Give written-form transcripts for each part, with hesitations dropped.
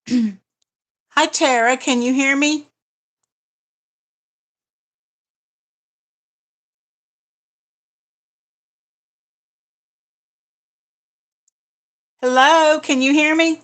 Hi, Tara. Can you hear me? Hello, can you hear me?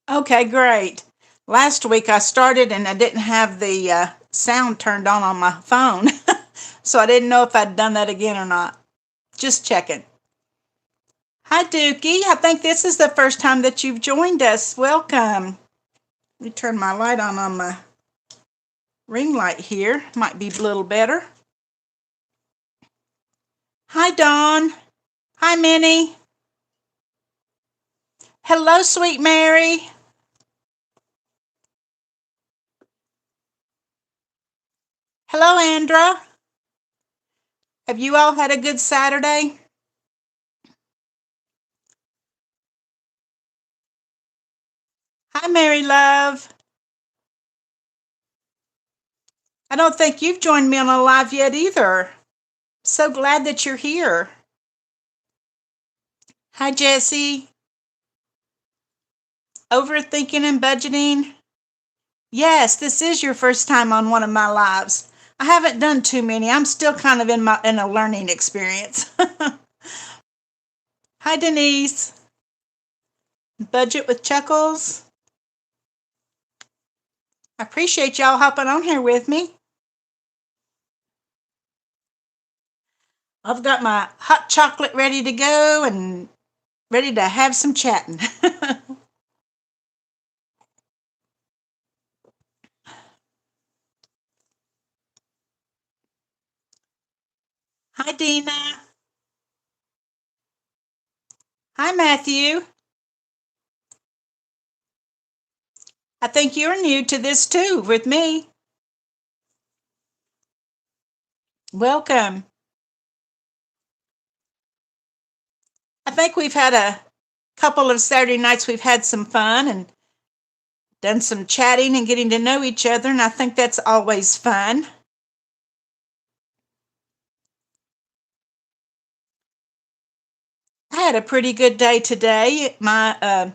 Okay, great. Last week I started and I didn't have the sound turned on my phone, so I didn't know if I'd done that again or not. Just checking. Hi, Dookie. I think this is the first time that you've joined us. Welcome. Let me turn my light on my ring light here. Might be a little better. Hi, Dawn. Hi, Minnie. Hello, sweet Mary. Hello, Andra. Have you all had a good Saturday? Hi, Mary Love. I don't think you've joined me on a live yet either. So glad that you're here. Hi, Jesse. Overthinking and budgeting. Yes, this is your first time on one of my lives. I haven't done too many. I'm still kind of in a learning experience. Hi, Denise. Budget with Chuckles. I appreciate y'all hopping on here with me. I've got my hot chocolate ready to go and ready to have some chatting. Hi, Dina. Hi, Matthew. I think you're new to this too with me. Welcome. I think we've had a couple of Saturday nights we've had some fun and done some chatting and getting to know each other, and I think that's always fun. I had a pretty good day today. My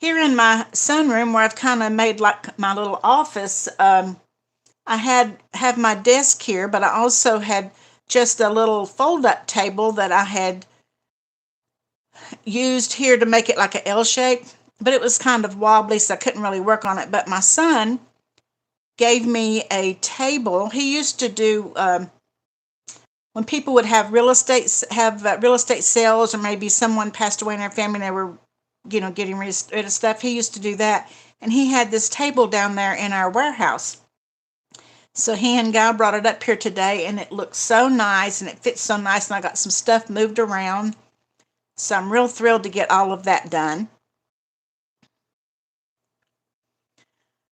here in my sunroom where I've kind of made like my little office. I have my desk here, but I also had just a little fold up table that I had used here to make it like a L shape, but it was kind of wobbly, so I couldn't really work on it. But my son gave me a table. He used to do when people would have real estate sales, or maybe someone passed away in their family and they were, getting rid of stuff. He used to do that, and he had this table down there in our warehouse. So he and Guy brought it up here today, and it looks so nice, and it fits so nice, and I got some stuff moved around. So I'm real thrilled to get all of that done.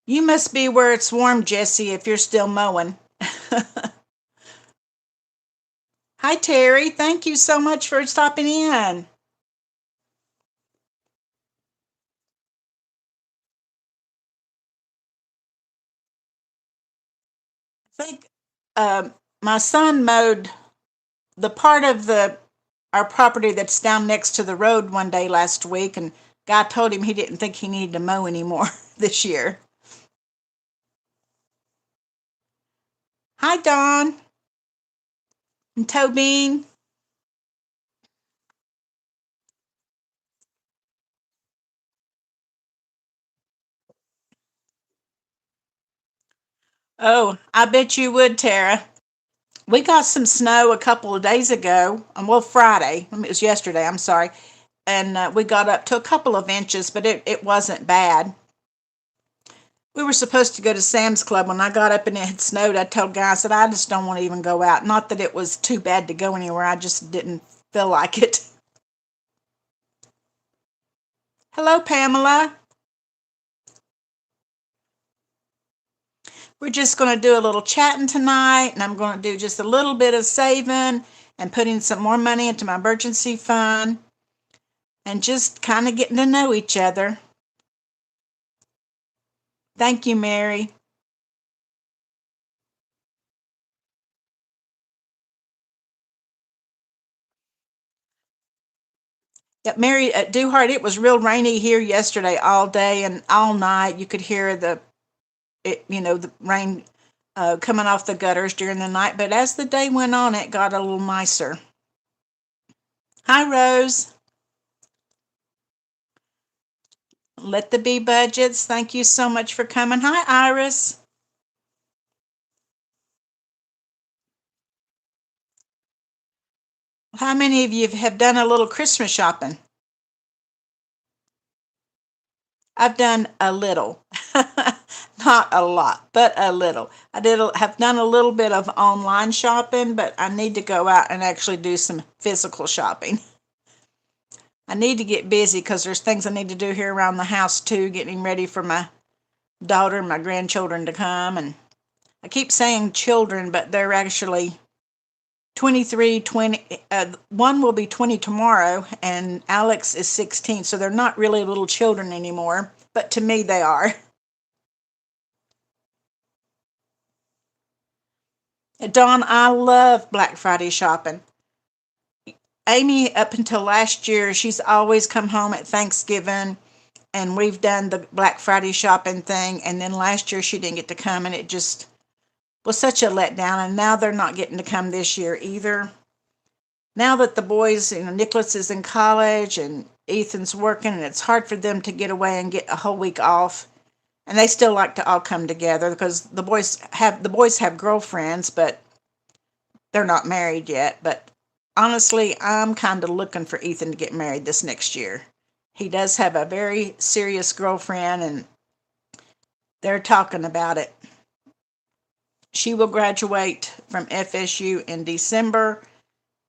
You must be where it's warm, Jesse, if you're still mowing. Hi, Terry. Thank you so much for stopping in. I think my son mowed the part of the our property that's down next to the road one day last week, and Guy told him he didn't think he needed to mow anymore this year. Hi, Dawn and Tobin. Oh, I bet you would, Tara. We got some snow a couple of days ago. Well, Friday. It was yesterday. I'm sorry. And we got up to a couple of inches, but it wasn't bad. We were supposed to go to Sam's Club. When I got up and it had snowed, I told Guy, I said, I just don't want to even go out. Not that it was too bad to go anywhere. I just didn't feel like it. Hello, Pamela. We're just going to do a little chatting tonight, and I'm going to do just a little bit of saving and putting some more money into my emergency fund. and just kind of getting to know each other. Thank you, Mary. Yeah, Mary, Duhart, it was real rainy here yesterday all day and all night. You could hear the rain coming off the gutters during the night. But as the day went on, it got a little nicer. Hi, Rose. Let the Be Budgets. Thank you so much for coming. Hi, Iris. How many of you have done a little Christmas shopping? I've done a little, not a lot, but a little. Have done a little bit of online shopping, but I need to go out and actually do some physical shopping. I need to get busy because there's things I need to do here around the house too, getting ready for my daughter and my grandchildren to come. And I keep saying children, but they're actually 23, 20. One will be 20 tomorrow, and Alex is 16. So they're not really little children anymore, but to me they are. Dawn, I love Black Friday shopping. Amy, up until last year, she's always come home at Thanksgiving, and we've done the Black Friday shopping thing. And then last year she didn't get to come, and it just was such a letdown. And now they're not getting to come this year either. Now that the boys, Nicholas is in college and Ethan's working, and it's hard for them to get away and get a whole week off. And they still like to all come together because the boys have girlfriends, but they're not married yet. But honestly, I'm kind of looking for Ethan to get married this next year. He does have a very serious girlfriend, and they're talking about it. She will graduate from FSU in December.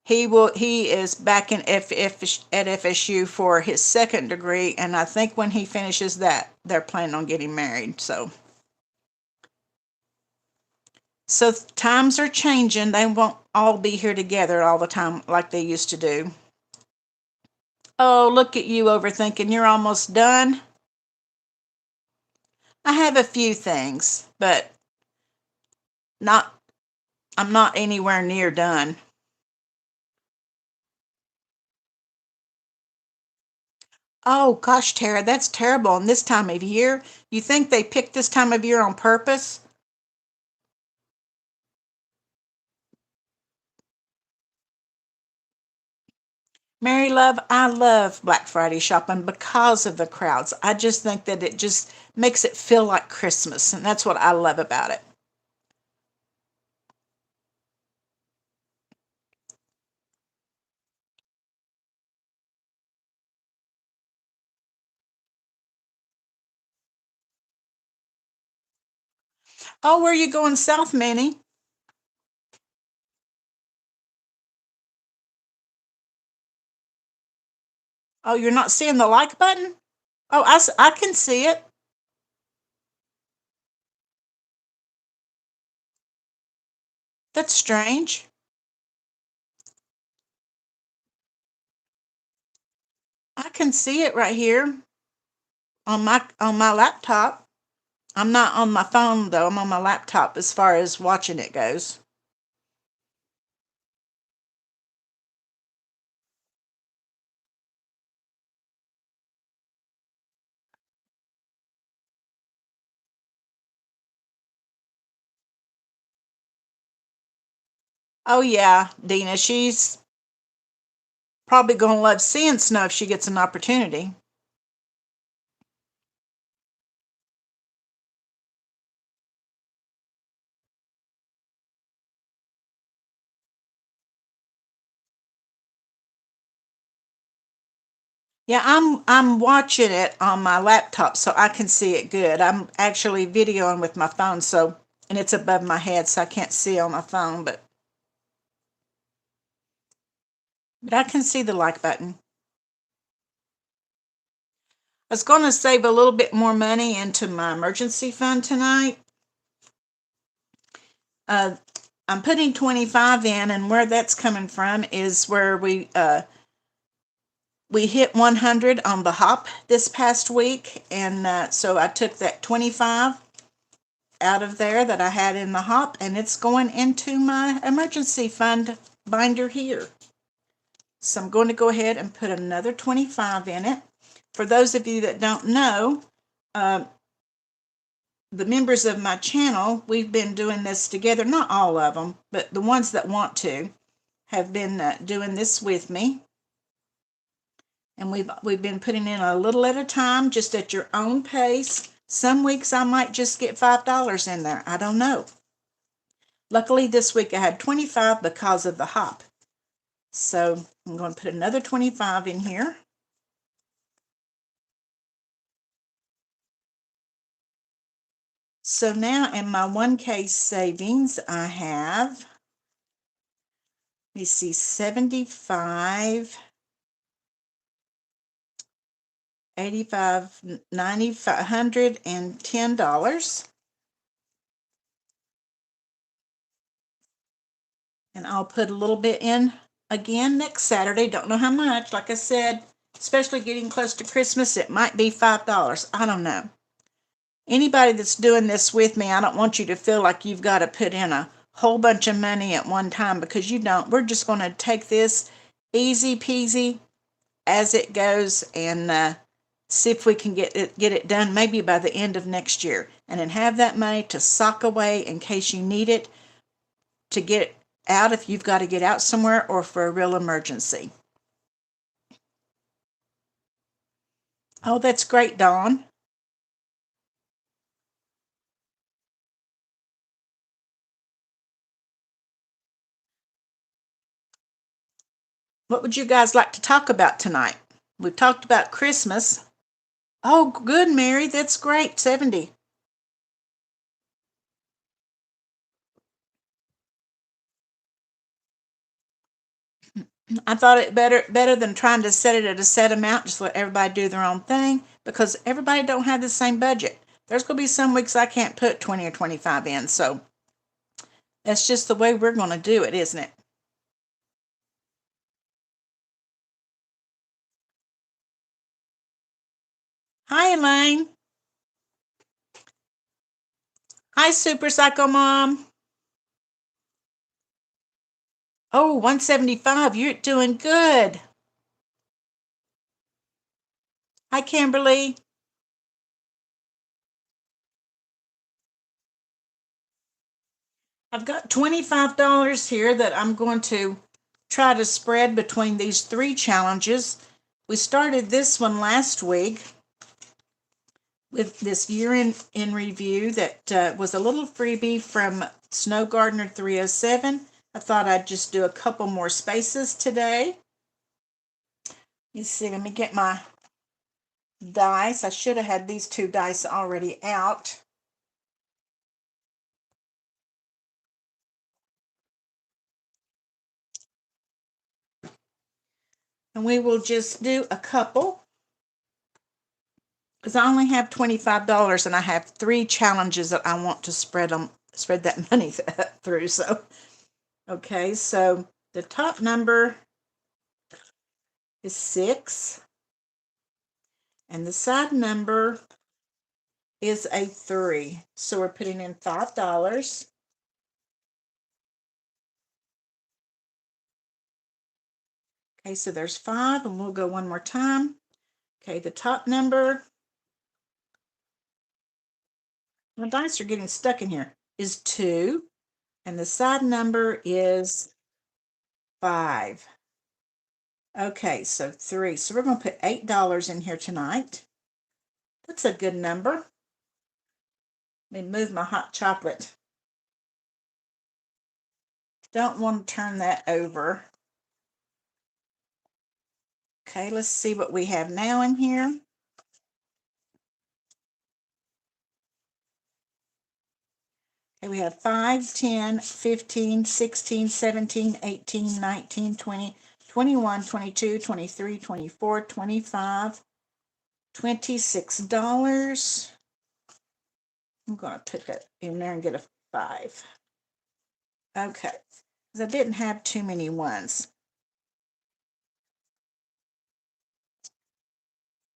He is back at FSU for his second degree, and I think when he finishes that, they're planning on getting married. So times are changing. They won't all be here together all the time like they used to do. Oh, look at you overthinking. You're almost done. I have a few things, but not I'm not anywhere near done. Oh gosh, Tara, that's terrible. And this time of year, you think they picked this time of year on purpose? Mary Love, I love Black Friday shopping because of the crowds. I just think that it just makes it feel like Christmas, and that's what I love about it. Oh, where are you going south, Manny? Oh, you're not seeing the like button? Oh, I can see it. That's strange. I can see it right here on my laptop. I'm not on my phone though. I'm on my laptop as far as watching it goes. Oh yeah, Dina, she's probably going to love seeing snow if she gets an opportunity. Yeah, I'm watching it on my laptop so I can see it good. I'm actually videoing with my phone, so and it's above my head so I can't see on my phone, but I can see the like button. I was going to save a little bit more money into my emergency fund tonight. Uh, I'm putting 25 in, and where that's coming from is where We hit 100 on the hop this past week, and so I took that 25 out of there that I had in the hop, and it's going into my emergency fund binder here. So I'm going to go ahead and put another 25 in it. For those of you that don't know, the members of my channel, we've been doing this together. Not all of them, but the ones that want to have been doing this with me. And we've been putting in a little at a time, just at your own pace. Some weeks I might just get $5 in there. I don't know. Luckily this week I had 25 because of the hop. So I'm going to put another 25 in here. So now in my 1K savings, I have, let me see, 75, 85, 90, $110. And I'll put a little bit in again next Saturday. Don't know how much. Like I said, especially getting close to Christmas, it might be $5. I don't know. Anybody that's doing this with me, I don't want you to feel like you've got to put in a whole bunch of money at one time, because you don't. We're just going to take this easy peasy as it goes, and see if we can get it done maybe by the end of next year, and then have that money to sock away in case you need it to get out if you've got to get out somewhere, or for a real emergency. Oh, that's great, Dawn. What would you guys like to talk about tonight? We've talked about Christmas. Oh, good, Mary. That's great. 70. I thought it better than trying to set it at a set amount, just let everybody do their own thing, because everybody don't have the same budget. There's going to be some weeks I can't put 20 or 25 in, so that's just the way we're going to do it, isn't it? Hi, Elaine. Hi, Super Psycho Mom. Oh, 175. You're doing good. Hi, Kimberly. I've got $25 here that I'm going to try to spread between these 3 challenges. We started this one last week with this year in review that was a little freebie from Snow Gardener 307. I thought I'd just do a couple more spaces today. You see, let me get my dice. I should have had these 2 dice already out. And we will just do a couple, because I only have $25 and I have 3 challenges that I want to spread that money through. So, okay, so the top number is 6, and the side number is a 3. So we're putting in $5. Okay, so there's 5, and we'll go one more time. Okay, the top number, my dice are getting stuck in here, is 2, and the side number is 5. Okay, so 3. So we're going to put $8 in here tonight. That's a good number. Let me move my hot chocolate. Don't want to turn that over. Okay, let's see what we have now in here. Okay, we have 5, 10, 15, 16, 17, 18, 19, 20, 21, 22, 23, 24, 25, $26. I'm going to put that in there and get a 5. Okay, because I didn't have too many ones.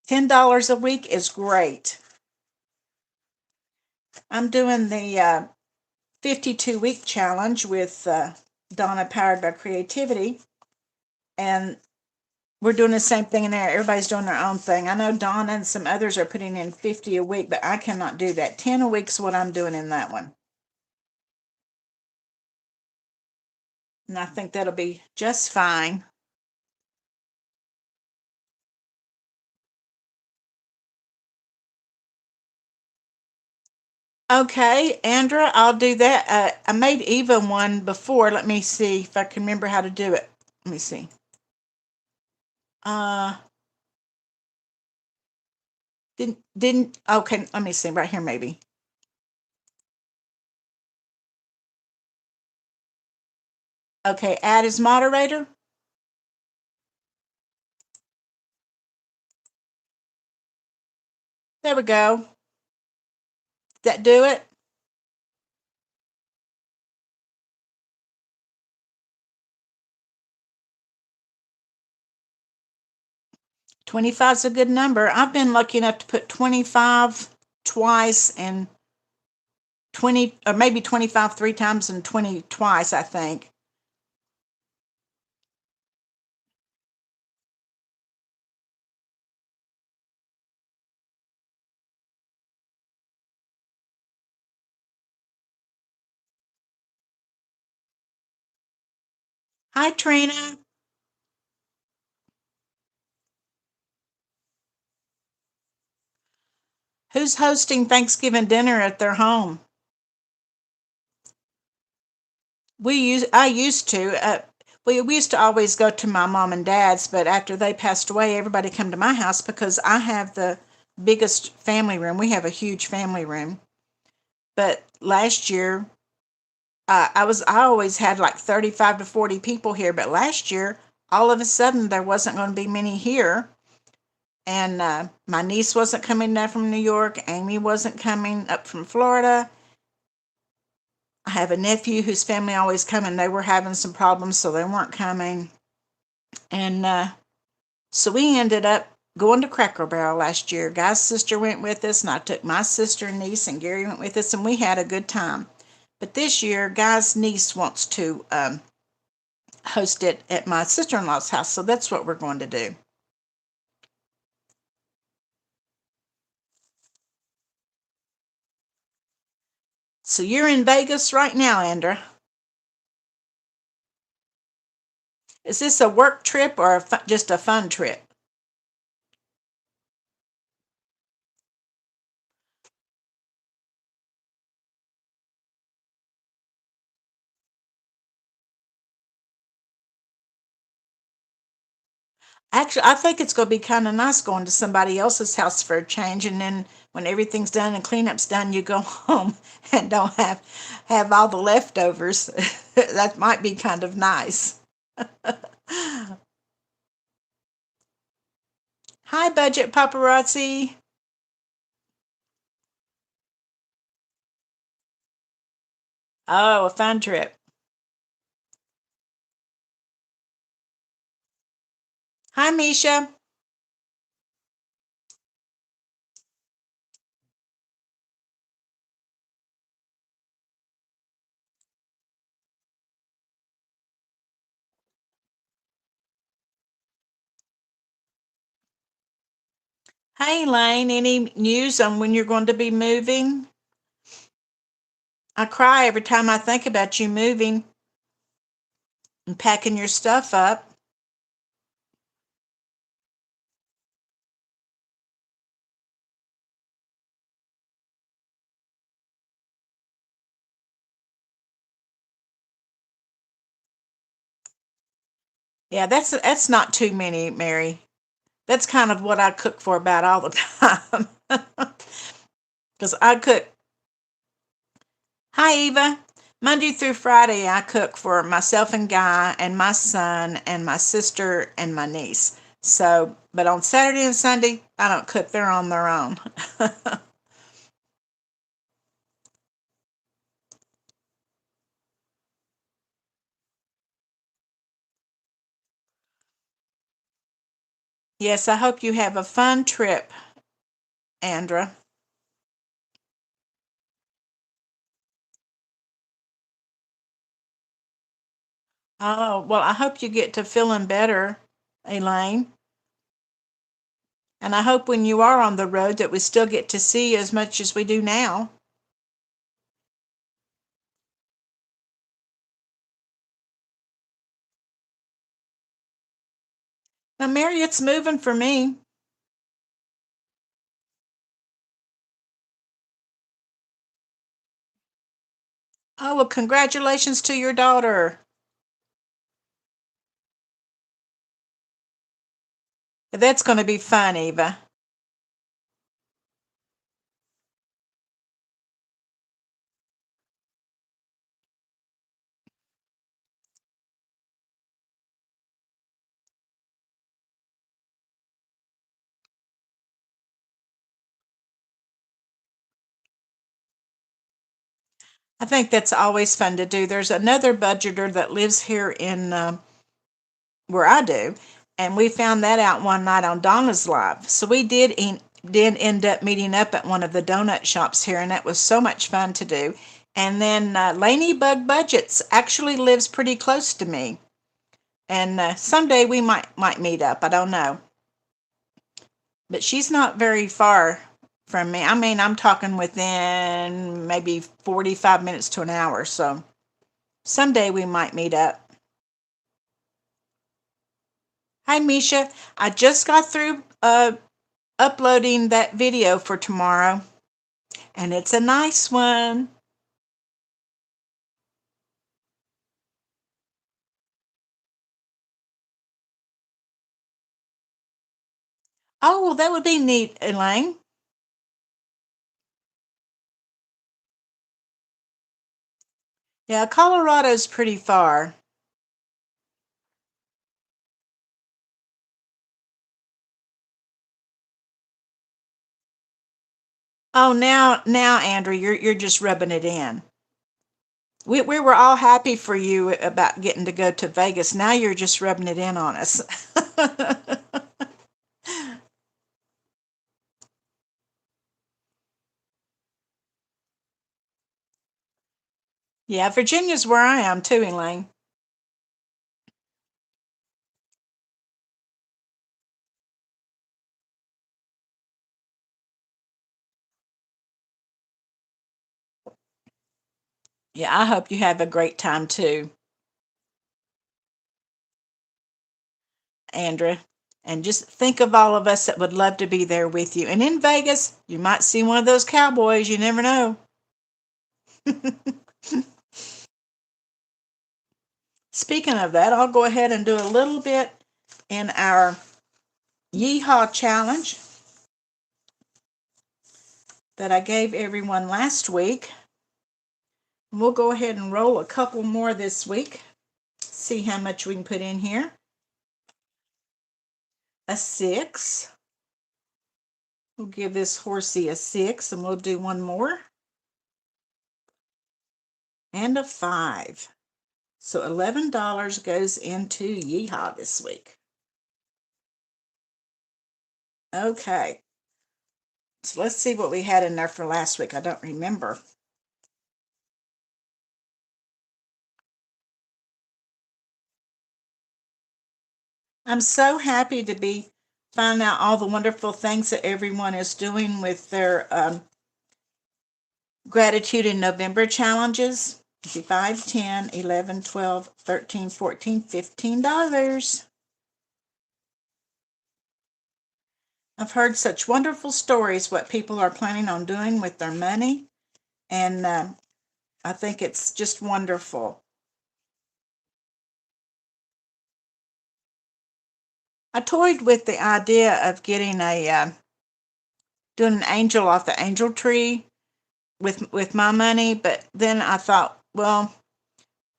$10 a week is great. I'm doing the 52-week challenge with Donna Powered by Creativity, and we're doing the same thing in there. Everybody's doing their own thing. I know Donna and some others are putting in 50 a week, but I cannot do that. 10 a week is what I'm doing in that one. And I think that'll be just fine. Okay, Andra, I'll do that. I made Eva one before. Let me see if I can remember how to do it. Let me see. Uh, didn't okay, let me see right here maybe. Okay, add as moderator. There we go. Did that do it? 25 is a good number. I've been lucky enough to put 25 twice and 20, or maybe 25 three times and 20 twice, I think. Hi, Trina. Who's hosting Thanksgiving dinner at their home? I used to. We used to always go to my mom and dad's, but after they passed away, everybody come to my house because I have the biggest family room. We have a huge family room. But last year, I always had like 35 to 40 people here, but last year, all of a sudden, there wasn't going to be many here. And my niece wasn't coming down from New York. Amy wasn't coming up from Florida. I have a nephew whose family always come, and they were having some problems, so they weren't coming. And so we ended up going to Cracker Barrel last year. Guy's sister went with us, and I took my sister and niece, and Gary went with us, and we had a good time. But this year, Guy's niece wants to host it at my sister-in-law's house, so that's what we're going to do. So you're in Vegas right now, Andra. Is this a work trip or just a fun trip? Actually, I think it's going to be kind of nice going to somebody else's house for a change, and then when everything's done and cleanup's done, you go home and don't have all the leftovers. That might be kind of nice. Hi, budget paparazzi. Oh, a fun trip. Hi, Misha. Hey, Lane. Any news on when you're going to be moving? I cry every time I think about you moving and packing your stuff up. Yeah, that's not too many, Mary. That's kind of what I cook for about all the time. Because I cook, hi Eva, Monday through Friday, I cook for myself and Guy and my son and my sister and my niece. So, but on Saturday and Sunday, I don't cook. They're on their own. Yes, I hope you have a fun trip, Andra. Oh, well, I hope you get to feeling better, Elaine. And I hope when you are on the road that we still get to see you as much as we do now. Now, Mary, it's moving for me. Oh, well, congratulations to your daughter. That's going to be fun, Eva. I think that's always fun to do. There's another budgeter that lives here in where I do, and we found that out one night on Donna's Live. So we did end up meeting up at one of the donut shops here, and that was so much fun to do. And then Laney Bug Budgets actually lives pretty close to me, and someday we might meet up. I don't know, but she's not very far from me. I mean, I'm talking within maybe 45 minutes to an hour. So someday we might meet up. Hi, Misha. I just got through uploading that video for tomorrow, and it's a nice one. Oh, well, that would be neat, Elaine. Yeah, Colorado's pretty far. Oh, now, Andrew, you're just rubbing it in. We were all happy for you about getting to go to Vegas. Now you're just rubbing it in on us. Yeah, Virginia's where I am too, Elaine. Yeah, I hope you have a great time too, Andrea. And just think of all of us that would love to be there with you. And in Vegas, you might see one of those cowboys. You never know. Speaking of that, I'll go ahead and do a little bit in our Yeehaw challenge that I gave everyone last week. We'll go ahead and roll a couple more this week. See how much we can put in here. A 6. We'll give this horsey a 6, and we'll do one more. And a 5. So $11 goes into Yeehaw this week. Okay. So let's see what we had in there for last week. I don't remember. I'm so happy to be finding out all the wonderful things that everyone is doing with their gratitude in November challenges. 5, 10, 11, 12, 13, 14, $15. I've heard such wonderful stories what people are planning on doing with their money, and I think it's just wonderful. I toyed with the idea of getting doing an angel off the angel tree with my money, but then I thought, well,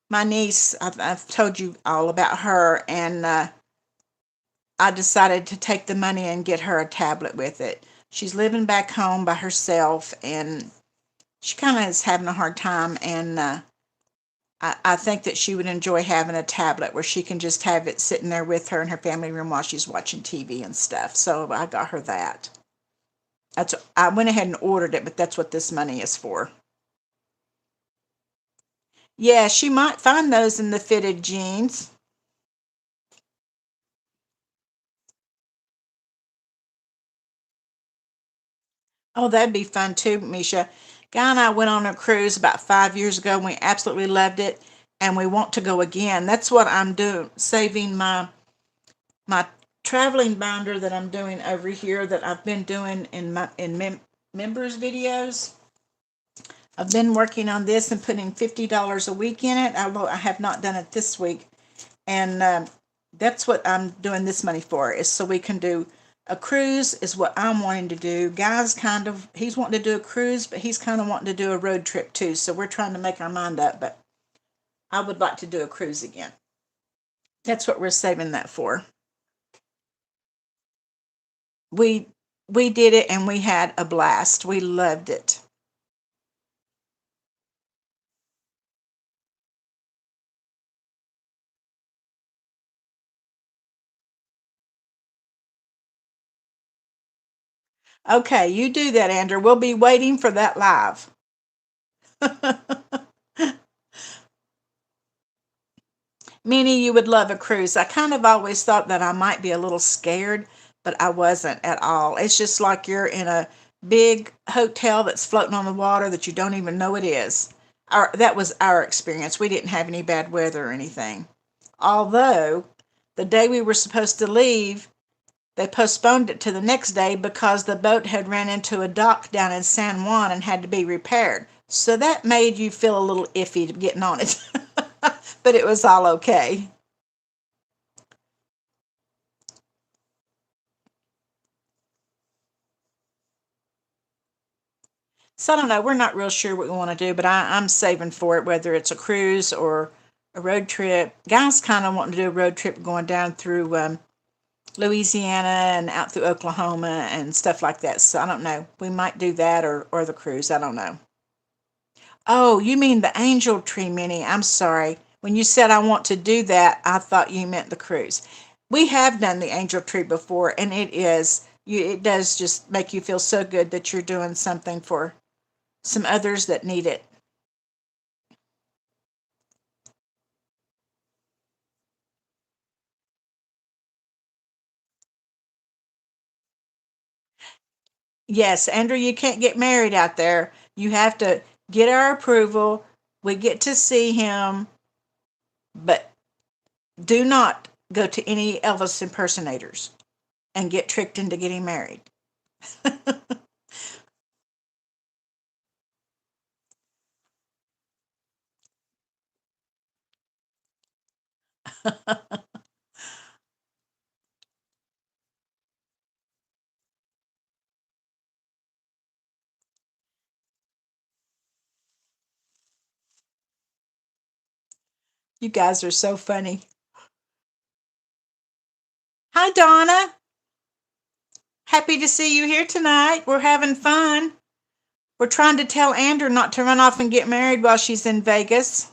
my niece, I've told you all about her, and I decided to take the money and get her a tablet with it. She's living back home by herself, and she kind of is having a hard time, and I think that she would enjoy having a tablet where she can just have it sitting there with her in her family room while she's watching TV and stuff. So I got her that. I went ahead and ordered it, but that's what this money is for. Yeah, she might find those in the fitted jeans. Oh, that'd be fun too, Misha. Guy and I went on a cruise about 5 years ago, and we absolutely loved it, and we want to go again. That's what I'm doing, saving my traveling binder that I'm doing over here that I've been doing in members videos. I've been working on this and putting $50 a week in it, although I have not done it this week. And that's what I'm doing this money for, is so we can do a cruise is what I'm wanting to do. Guy's he's wanting to do a cruise, but he's kind of wanting to do a road trip too. So we're trying to make our mind up, but I would like to do a cruise again. That's what we're saving that for. We we did it and we had a blast. We loved it. Okay, you do that, Andrew. We'll be waiting for that live. Minnie, you would love a cruise. I kind of always thought that I might be a little scared, but I wasn't at all. It's just like you're in a big hotel that's floating on the water that you don't even know it is. That was our experience. We didn't have any bad weather or anything. Although the day we were supposed to leave, they postponed it to the next day because the boat had ran into a dock down in San Juan and had to be repaired. So that made you feel a little iffy to getting on it. But it was all okay. So I don't know. We're not real sure what we want to do, but I'm saving for it, whether it's a cruise or a road trip. Guys kind of wanting to do a road trip going down through Louisiana and out through Oklahoma and stuff like that. So I don't know. We might do that or the cruise. I don't know. Oh, you mean the angel tree, Minnie? I'm sorry. When you said I want to do that, I thought you meant the cruise. We have done the angel tree before, and it does just make you feel so good that you're doing something for some others that need it. Yes, Andrew, you can't get married out there. You have to get our approval. We get to see him, but do not go to any Elvis impersonators and get tricked into getting married. You guys are so funny. Hi, Donna. Happy to see you here tonight. We're having fun. We're trying to tell Andrew not to run off and get married while she's in Vegas.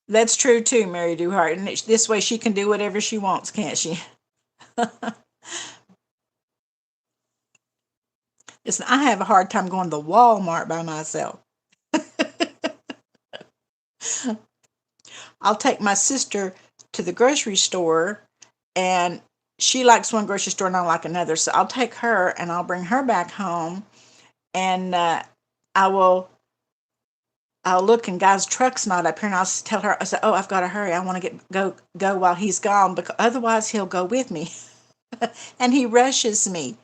That's true too, Mary Duhart. And this way she can do whatever she wants, can't she? Listen, I have a hard time going to Walmart by myself. I'll take my sister to the grocery store, and she likes one grocery store and I like another. So I'll take her and I'll bring her back home, and I will. I'll look and guy's truck's not up here, and I'll tell her. I say, "Oh, I've got to hurry. I want to go while he's gone, because otherwise he'll go with me." And he rushes me.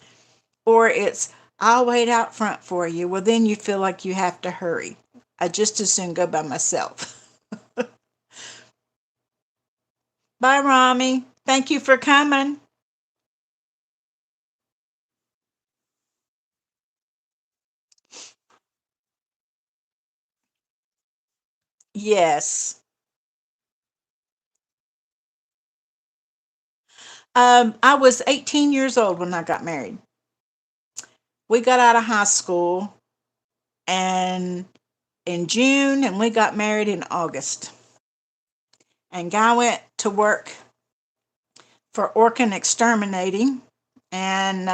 Or it's, "I'll wait out front for you." Well, then you feel like you have to hurry. I just as soon go by myself. Bye, Rami. Thank you for coming. Yes. I was 18 years old when I got married. We got out of high school and in June, and we got married in August. And Guy went to work for Orkin Exterminating, and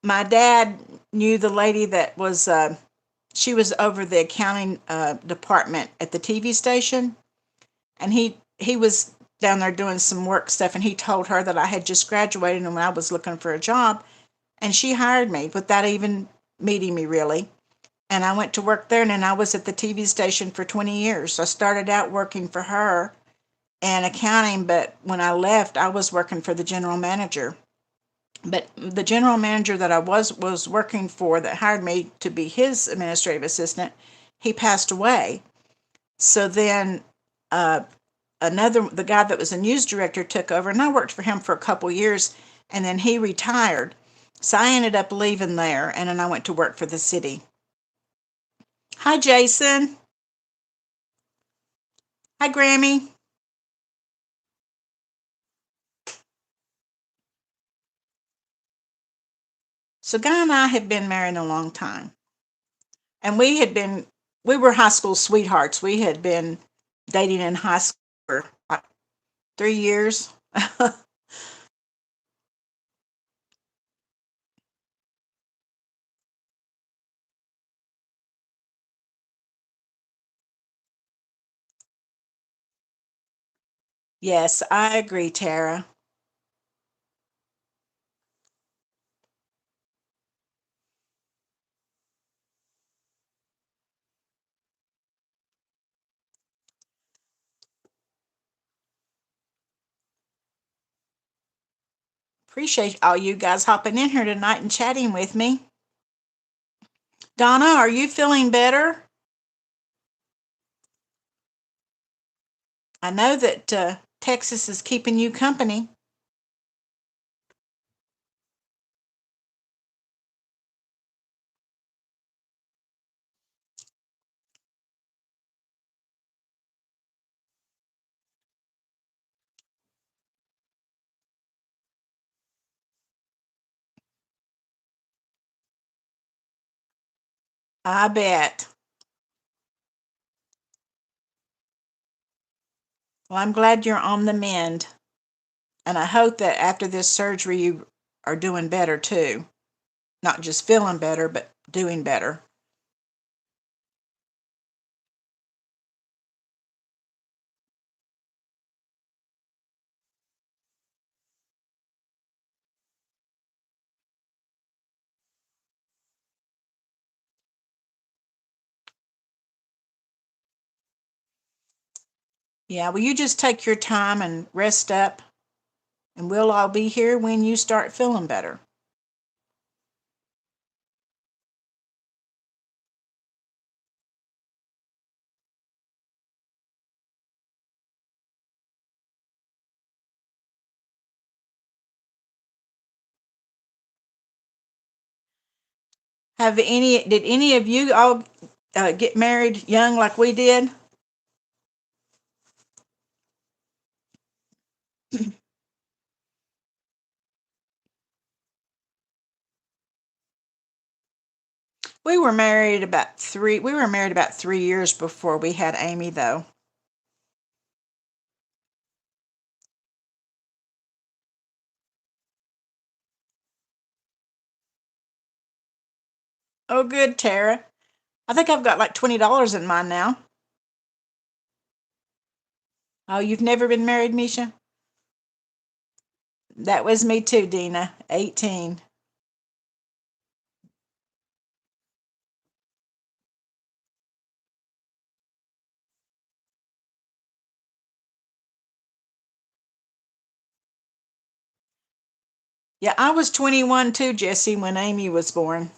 my dad knew the lady that was she was over the accounting department at the TV station, and he was down there doing some work stuff, and he told her that I had just graduated and when I was looking for a job, and she hired me without even meeting me really. And I went to work there, and then I was at the TV station for 20 years. So I started out working for her and accounting, but when I left, I was working for the general manager. But the general manager that I was working for that hired me to be his administrative assistant, he passed away. So then uh, the guy that was a news director took over, and I worked for him for a couple years, and then he retired. So I ended up leaving there, and then I went to work for the city. Hi, Jason. Hi, Grammy. So Guy and I have been married a long time, and we were high school sweethearts. We had been dating in high school for like 3 years. Yes, I agree, Tara. Appreciate all you guys hopping in here tonight and chatting with me. Donna, are you feeling better? I know that Texas is keeping you company. I bet. Well, I'm glad you're on the mend. And I hope that after this surgery, you are doing better too. Not just feeling better, but doing better. Yeah, well, you just take your time and rest up, and we'll all be here when you start feeling better. Did any of you all get married young like we did? We were married about 3 years before we had Amy, though. Oh, good, Tara. I think I've got like $20 in mine now. Oh, you've never been married, Misha? That was me too, Dina. 18. Yeah, I was 21 too, Jesse, when Amy was born.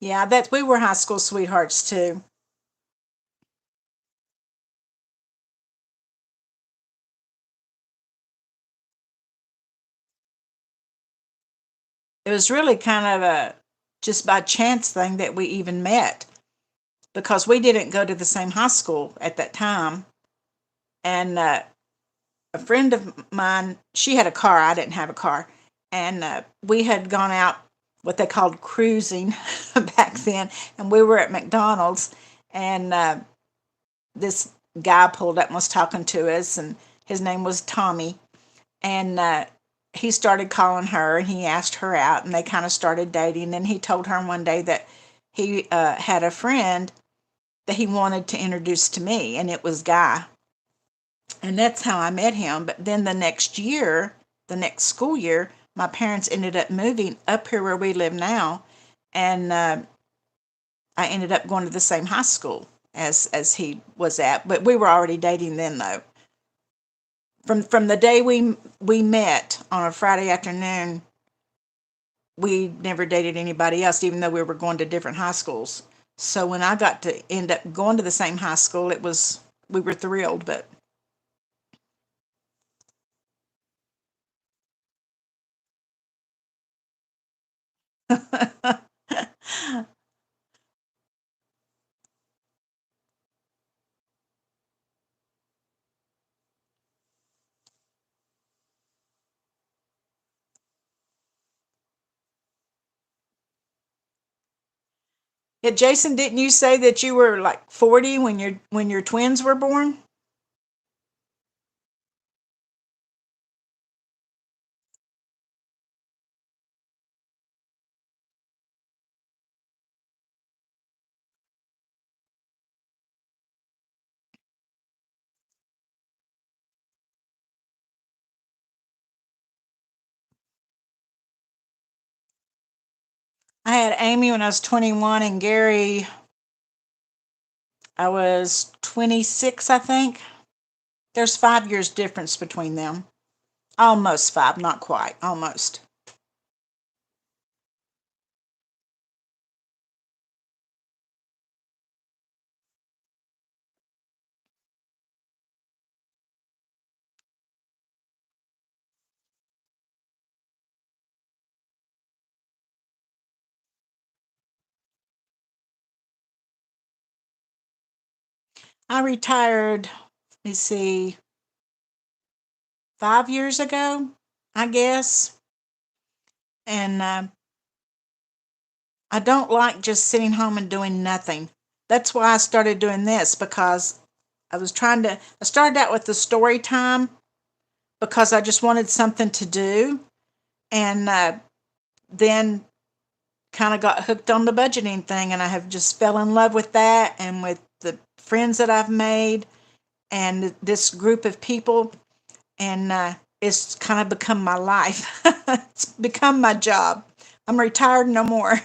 Yeah, that we were high school sweethearts too. It was really kind of a just by chance thing that we even met because we didn't go to the same high school at that time. And a friend of mine, she had a car, I didn't have a car, and we had gone out what they called cruising back then, and we were at McDonald's, and this guy pulled up and was talking to us, and his name was Tommy, and he started calling her, and he asked her out, and they kind of started dating, and he told her one day that he had a friend that he wanted to introduce to me, and it was Guy. And that's how I met him. But then the next year, the next school year, my parents ended up moving up here where we live now, and I ended up going to the same high school as he was at. But we were already dating then, though. From the day we met on a Friday afternoon, we never dated anybody else, even though we were going to different high schools. So when I got to end up going to the same high school, it was we were thrilled. But yeah, Jason, didn't you say that you were like 40 when your twins were born? I had Amy when I was 21 and Gary I was 26, I think. There's 5 years difference between them. Almost five, not quite, almost. I retired, let me see, 5 years ago, I guess. And I don't like just sitting home and doing nothing. That's why I started doing this because I started out with the story time because I just wanted something to do. And then kind of got hooked on the budgeting thing. And I have just fell in love with that and with the friends that I've made and this group of people. And it's kind of become my life, it's become my job. I'm retired no more.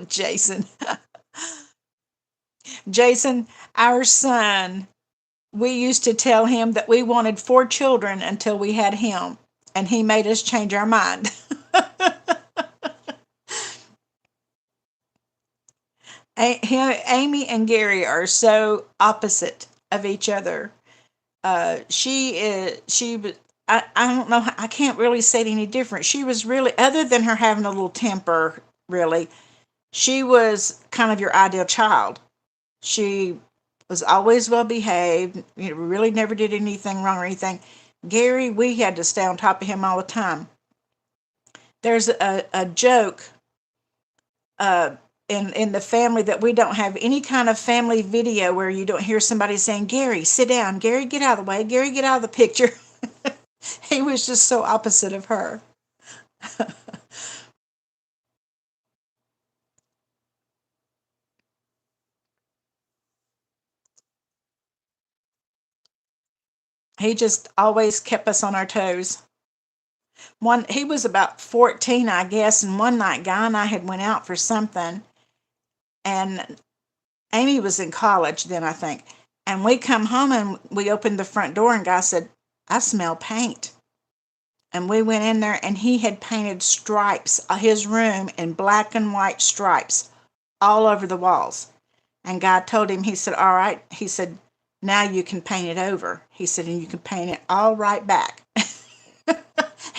Jason. Jason, our son, we used to tell him that we wanted four children until we had him, and he made us change our mind. Amy and Gary are so opposite of each other. She is, she, I don't know, I can't really say it any different. She was really, other than her having a little temper, really, she was kind of your ideal child. She was always well behaved, you know, really never did anything wrong or anything. Gary, we had to stay on top of him all the time. There's a joke uh, in the family that we don't have any kind of family video where you don't hear somebody saying, Gary, sit down. Gary, get out of the way. Gary, get out of the picture. He was just so opposite of her. He just always kept us on our toes. He was about 14, I guess, and one night Guy and I had went out for something, and Amy was in college then, I think. And we come home and we opened the front door, and guy said, I smell paint. And we went in there, and he had painted stripes, his room in black and white stripes all over the walls. And God told him, he said, all right. He said, now you can paint it over. He said, and you can paint it all right back.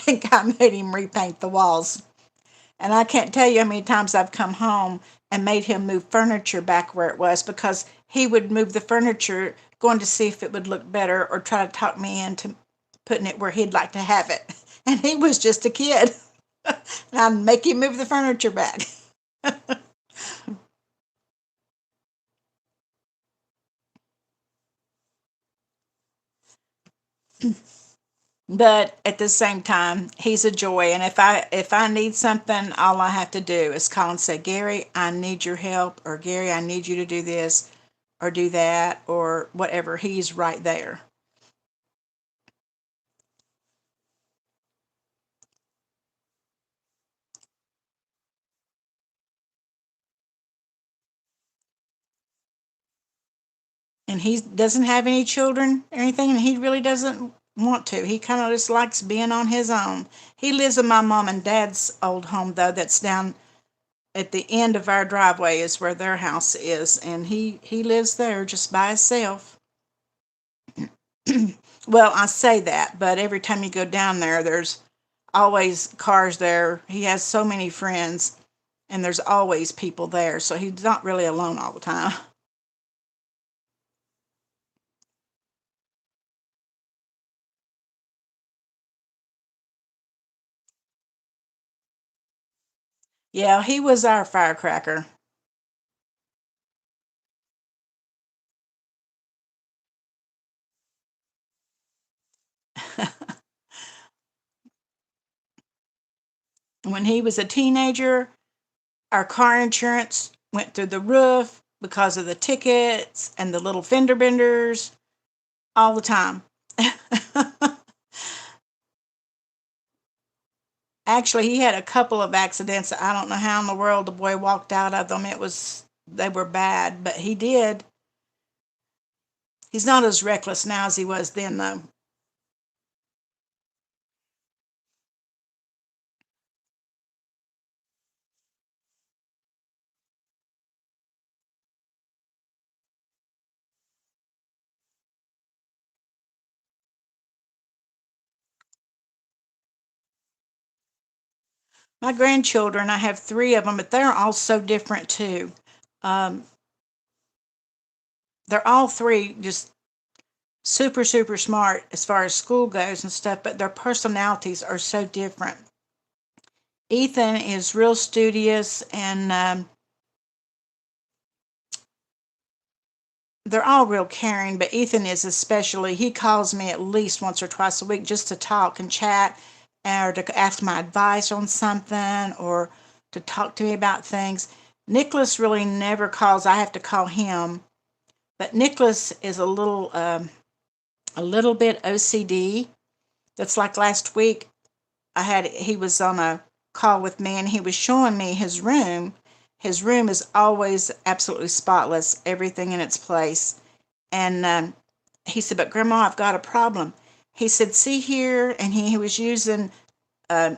And God made him repaint the walls. And I can't tell you how many times I've come home and made him move furniture back where it was, because he would move the furniture going to see if it would look better or try to talk me into putting it where he'd like to have it. And he was just a kid. And I'd make him move the furniture back. But at the same time, he's a joy. And if I need something, all I have to do is call and say, Gary, I need your help, or Gary, I need you to do this or do that or whatever. He's right there. And he doesn't have any children or anything, and he really doesn't want to. He kind of just likes being on his own. He lives in my mom and dad's old home, though, that's down at the end of our driveway is where their house is, and he lives there just by himself. Well, I say that, but every time you go down there, there's always cars there. He has so many friends, and there's always people there, so he's not really alone all the time. Yeah, he was our firecracker. When he was a teenager, our car insurance went through the roof because of the tickets and the little fender benders all the time. Actually, he had a couple of accidents. I don't know how in the world the boy walked out of them. They were bad, but he did. He's not as reckless now as he was then, though. My grandchildren, I have three of them, but they're all so different too. Um, they're all three just super, super smart as far as school goes and stuff, but their personalities are so different. Ethan is real studious, and they're all real caring, but Ethan is especially. He calls me at least once or twice a week just to talk and chat, or to ask my advice on something, or to talk to me about things. Nicholas really never calls. I have to call him, but Nicholas is a little bit OCD. That's like last week. He was on a call with me, and he was showing me his room. His room is always absolutely spotless, everything in its place. And he said, but Grandma, I've got a problem. He said, see here. And he was using uh,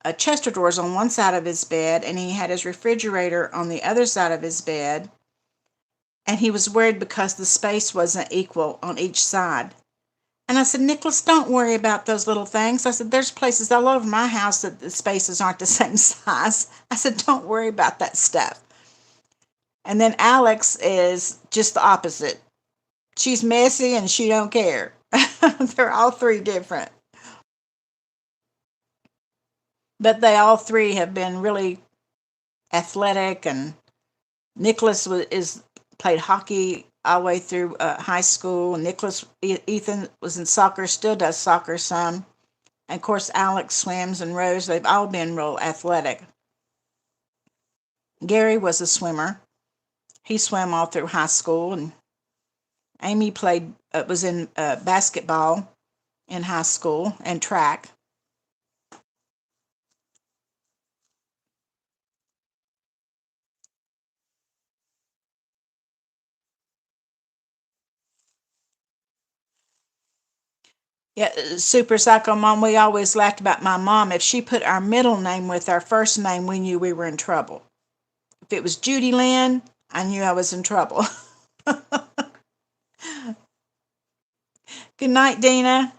a chest of drawers on one side of his bed, and he had his refrigerator on the other side of his bed. And he was worried because the space wasn't equal on each side. And I said, Nicholas, don't worry about those little things. I said, there's places all over my house that the spaces aren't the same size. I said, don't worry about that stuff. And then Alex is just the opposite. She's messy and she don't care. They're all three different. But they all three have been really athletic, and Nicholas is played hockey all the way through high school. Ethan was in soccer, still does soccer some. And of course, Alex swims, and Rose, they've all been real athletic. Gary was a swimmer. He swam all through high school, and Amy was in basketball in high school and track. Yeah, Super Psycho Mom, we always laughed about my mom. If she put our middle name with our first name, we knew we were in trouble. If it was Judy Lynn, I knew I was in trouble. Good night, Dina.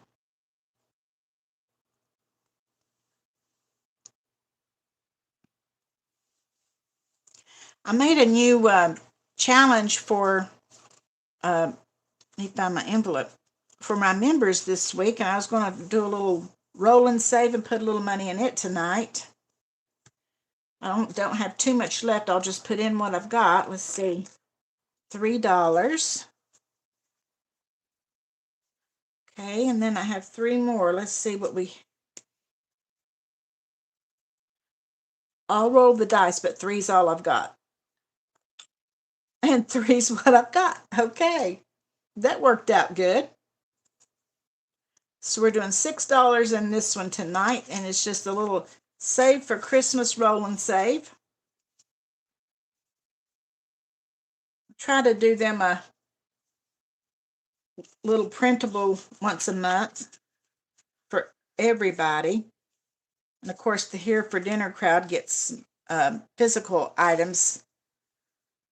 I made a new challenge for, let me find my envelope, for my members this week, and I was going to do a little roll and save and put a little money in it tonight. I don't have too much left. I'll just put in what I've got. Let's see. $3. Okay, and then I have three more. Let's see what we. I'll roll the dice, but three's all I've got. And three's what I've got. Okay, that worked out good. So we're doing $6 in this one tonight, and it's just a little save for Christmas roll and save. Try to do them a little printable once a month for everybody. And of course, the Here for Dinner crowd gets physical items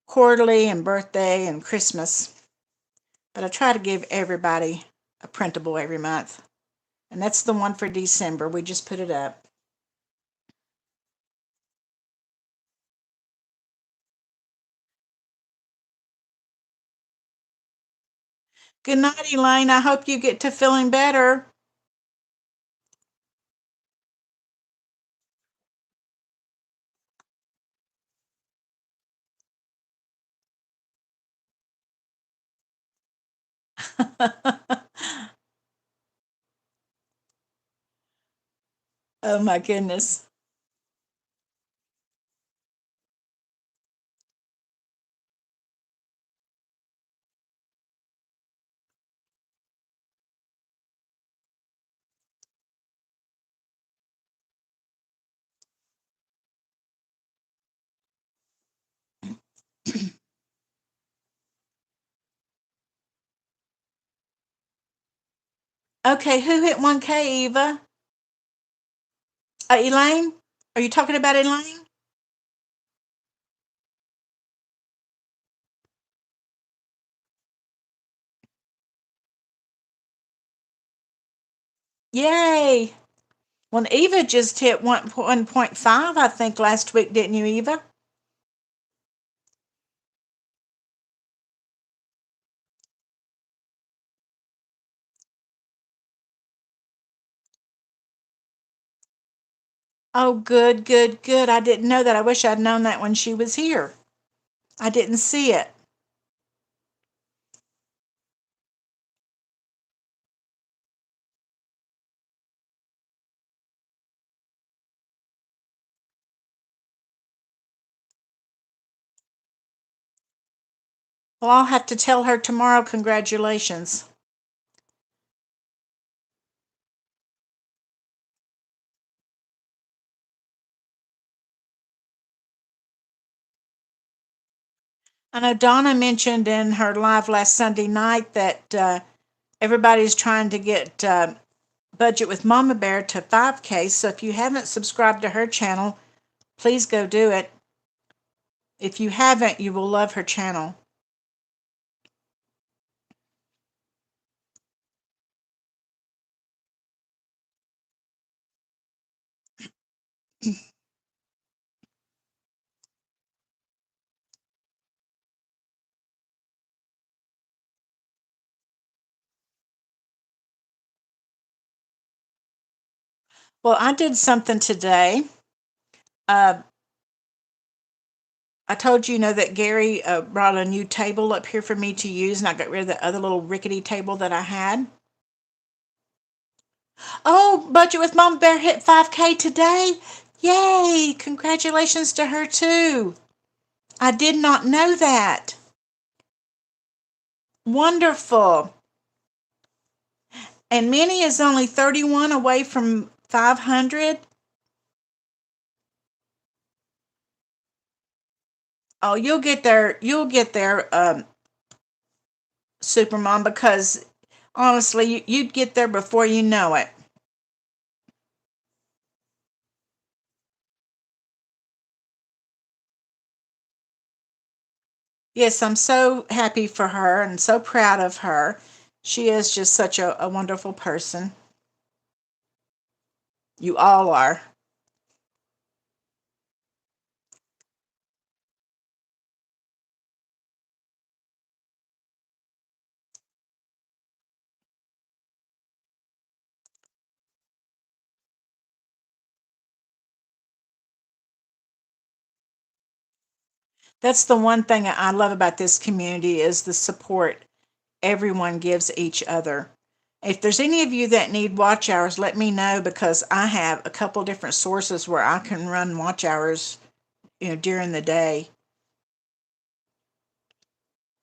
quarterly and birthday and Christmas. But I try to give everybody a printable every month. And that's the one for December. We just put it up. Good night, Elaine. I hope you get to feeling better. Oh my goodness. Okay, who hit 1K, Eva? Elaine? Are you talking about Elaine? Yay. Well, Eva just hit 1.5, I think, last week, didn't you, Eva? Oh, good, good, good. I didn't know that. I wish I'd known that when she was here. I didn't see it. Well, I'll have to tell her tomorrow congratulations. I know Donna mentioned in her live last Sunday night that everybody's trying to get Budget with Mama Bear to 5K. So if you haven't subscribed to her channel, please go do it. If you haven't, you will love her channel. Well, I did something today. Uh, I told you, that Gary brought a new table up here for me to use, and I got rid of the other little rickety table that I had. Oh, Budget with Mama Bear hit 5K today. Yay! Congratulations to her, too. I did not know that. Wonderful. And Minnie is only 31 away from 500. Oh, you'll get there. You'll get there, Supermom, because Honestly, you'd get there before you know it. Yes, I'm so happy for her and so proud of her. She is just such a wonderful person. You all are. That's the one thing I love about this community is the support everyone gives each other. If there's any of you that need watch hours, let me know because I have a couple different sources where I can run watch hours, during the day.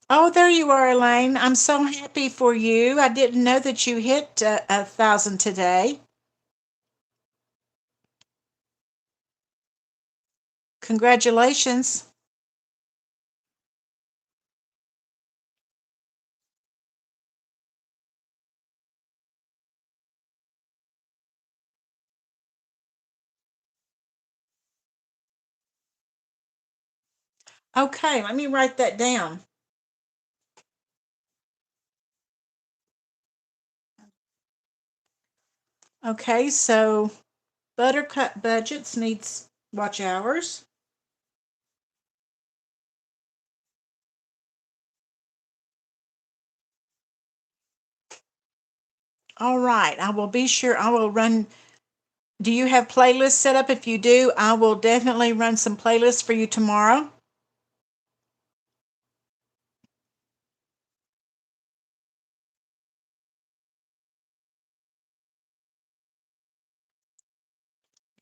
Oh, there you are, Elaine. I'm so happy for you. I didn't know that you hit 1,000 today. Congratulations. Okay, let me write that down. Okay, so Buttercut Budgets needs watch hours. All right, I will be sure I will run. Do you have playlists set up? If you do, I will definitely run some playlists for you tomorrow.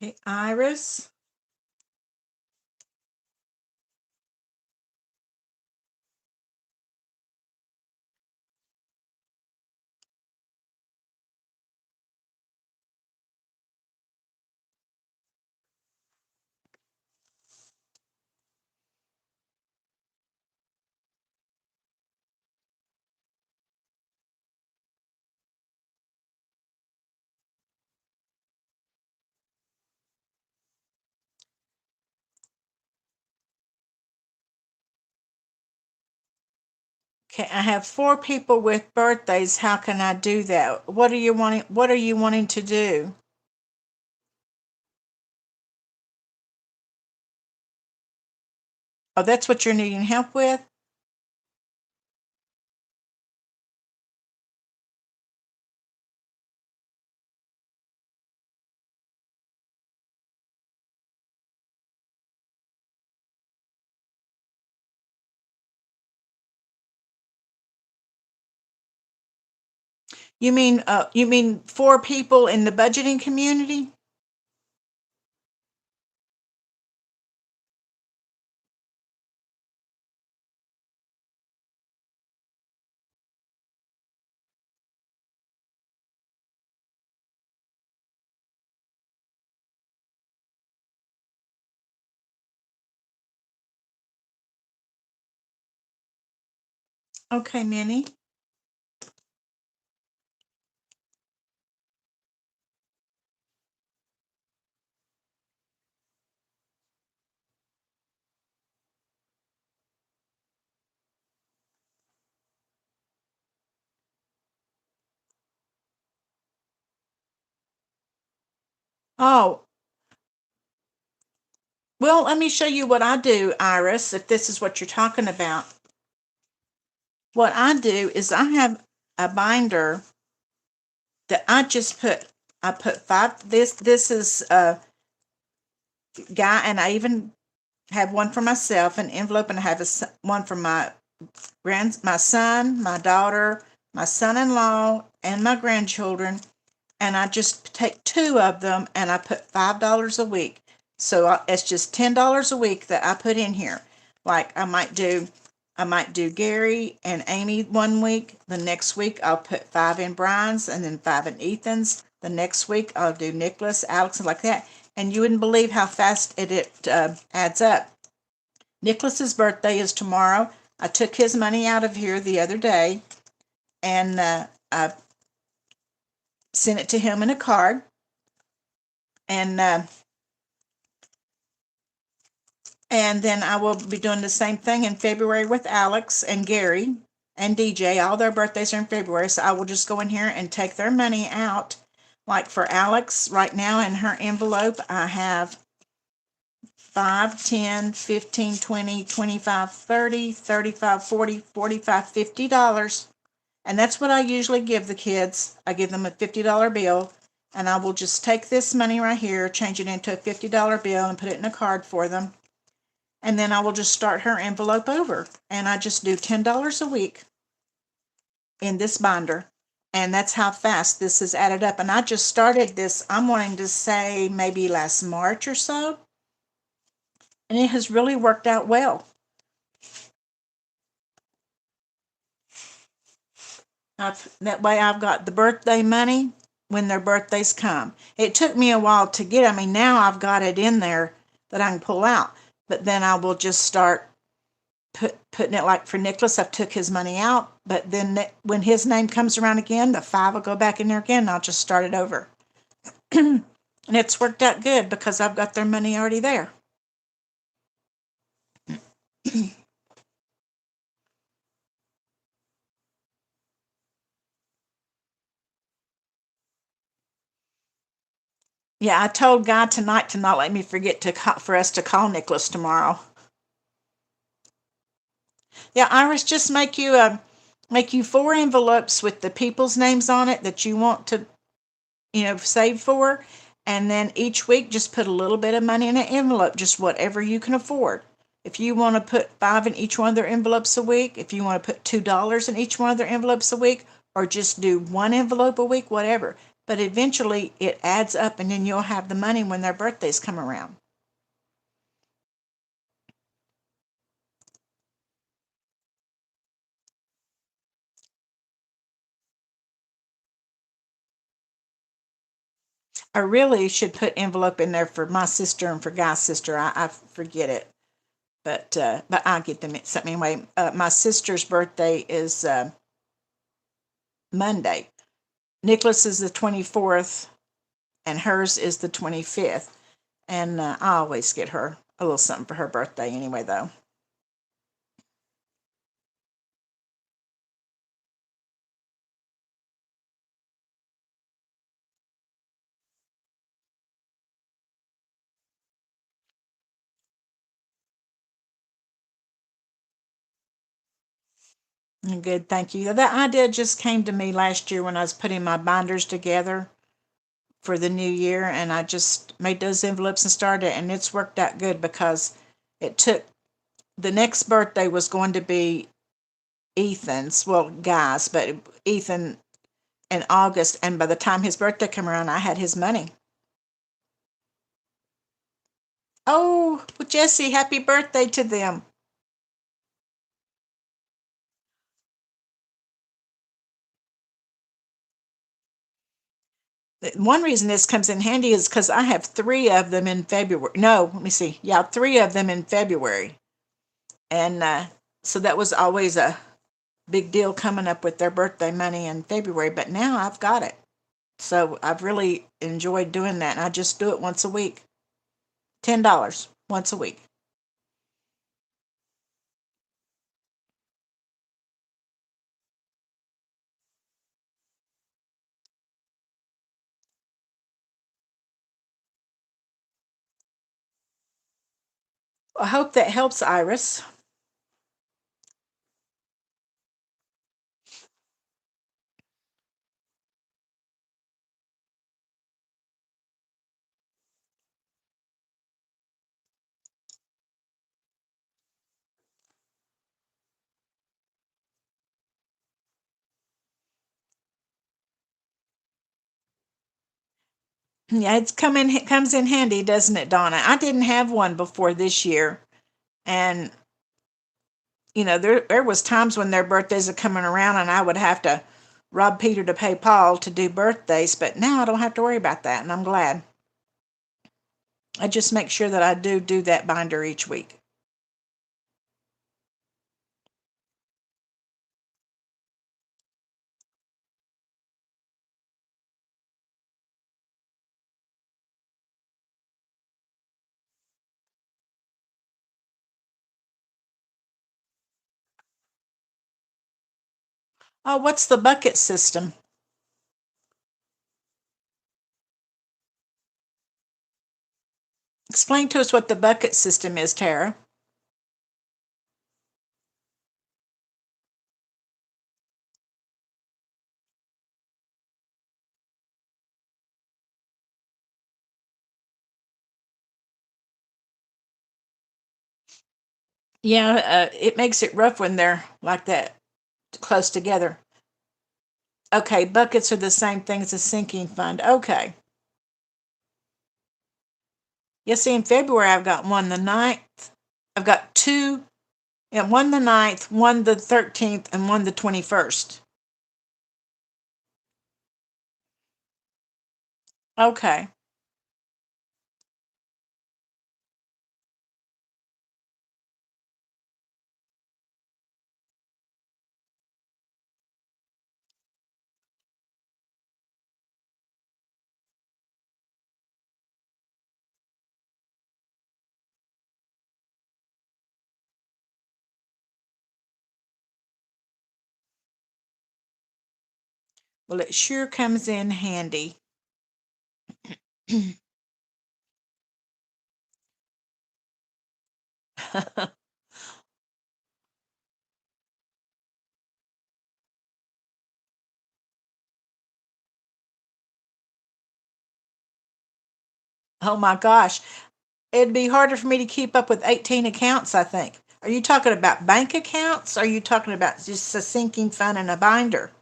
Okay, Iris. Okay, I have four people with birthdays. How can I do that? What are you wanting to do? Oh, that's what you're needing help with? You mean four people in the budgeting community? Okay, Minnie. Oh, well, let me show you what I do, Iris, if this is what you're talking about. What I do is I have a binder that I put five. This is a guy, and I even have one for myself, an envelope, and I have one for my son, my daughter, my son-in-law, and my grandchildren. And I just take two of them and I put $5 a week. So it's just $10 a week that I put in here. Like I might do Gary and Amy one week. The next week I'll put five in Brian's and then five in Ethan's. The next week I'll do Nicholas, Alex, and like that. And you wouldn't believe how fast it adds up. Nicholas's birthday is tomorrow. I took his money out of here the other day, and I've sent it to him in a card. And then I will be doing the same thing in February with Alex and Gary and DJ. All their birthdays are in February, so I will just go in here and take their money out. Like for Alex, right now in her envelope, I have 5, 10, 15, 20, 25, 30, 35, 40, 45, $50. And that's what I usually give the kids. I give them a $50 bill, and I will just take this money right here, change it into a $50 bill, and put it in a card for them. And then I will just start her envelope over. And I just do $10 a week in this binder. And that's how fast this has added up. And I just started this, I'm wanting to say maybe last March or so. And it has really worked out well. That way I've got the birthday money when their birthdays come. It took me a while to get, now I've got it in there that I can pull out. But then I will just start putting it, like for Nicholas, I've took his money out. But then when his name comes around again, the 5 will go back in there again, and I'll just start it over. And it's worked out good because I've got their money already there. Yeah, I told Guy tonight to not let me forget for us to call Nicholas tomorrow. Yeah, Iris, just make you 4 envelopes with the people's names on it that you want to, save for, and then each week just put a little bit of money in an envelope, just whatever you can afford. If you want to put 5 in each one of their envelopes a week, if you want to put $2 in each one of their envelopes a week, or just do 1 envelope a week, whatever. But eventually it adds up, and then you'll have the money when their birthdays come around. I really should put envelope in there for my sister and for Guy's sister. I forget it, but I'll get them something anyway. My sister's birthday is Monday. Nicholas is the 24th, and hers is the 25th. And I always get her a little something for her birthday anyway, though. Good, thank you. That idea just came to me last year when I was putting my binders together for the new year, and I just made those envelopes and started, and it's worked out good because it took, the next birthday was going to be Ethan's, well, Guy's, but Ethan in August, and by the time his birthday came around, I had his money. Oh, well, Jesse, happy birthday to them. One reason this comes in handy is because I have 3 of them in February. No, let me see. Yeah, 3 of them in February. And so that was always a big deal coming up with their birthday money in February. But now I've got it. So I've really enjoyed doing that. And I just do it once a week. $10 once a week. I hope that helps, Iris. Yeah, it comes in handy, doesn't it, Donna? I didn't have one before this year, and there was times when their birthdays are coming around, and I would have to rob Peter to pay Paul to do birthdays, but now I don't have to worry about that, and I'm glad. I just make sure that I do that binder each week. Oh, what's the bucket system? Explain to us what the bucket system is, Tara. Yeah, it makes it rough when they're like that close together. Okay, buckets are the same thing as a sinking fund. Okay. Yes, see, in February I've got one the ninth. I've got two, yeah, one the ninth, one the 13th, and one the 21st. Okay. Well, it sure comes in handy. Oh my gosh. It'd be harder for me to keep up with 18 accounts, I think. Are you talking about bank accounts? Or are you talking about just a sinking fund and a binder?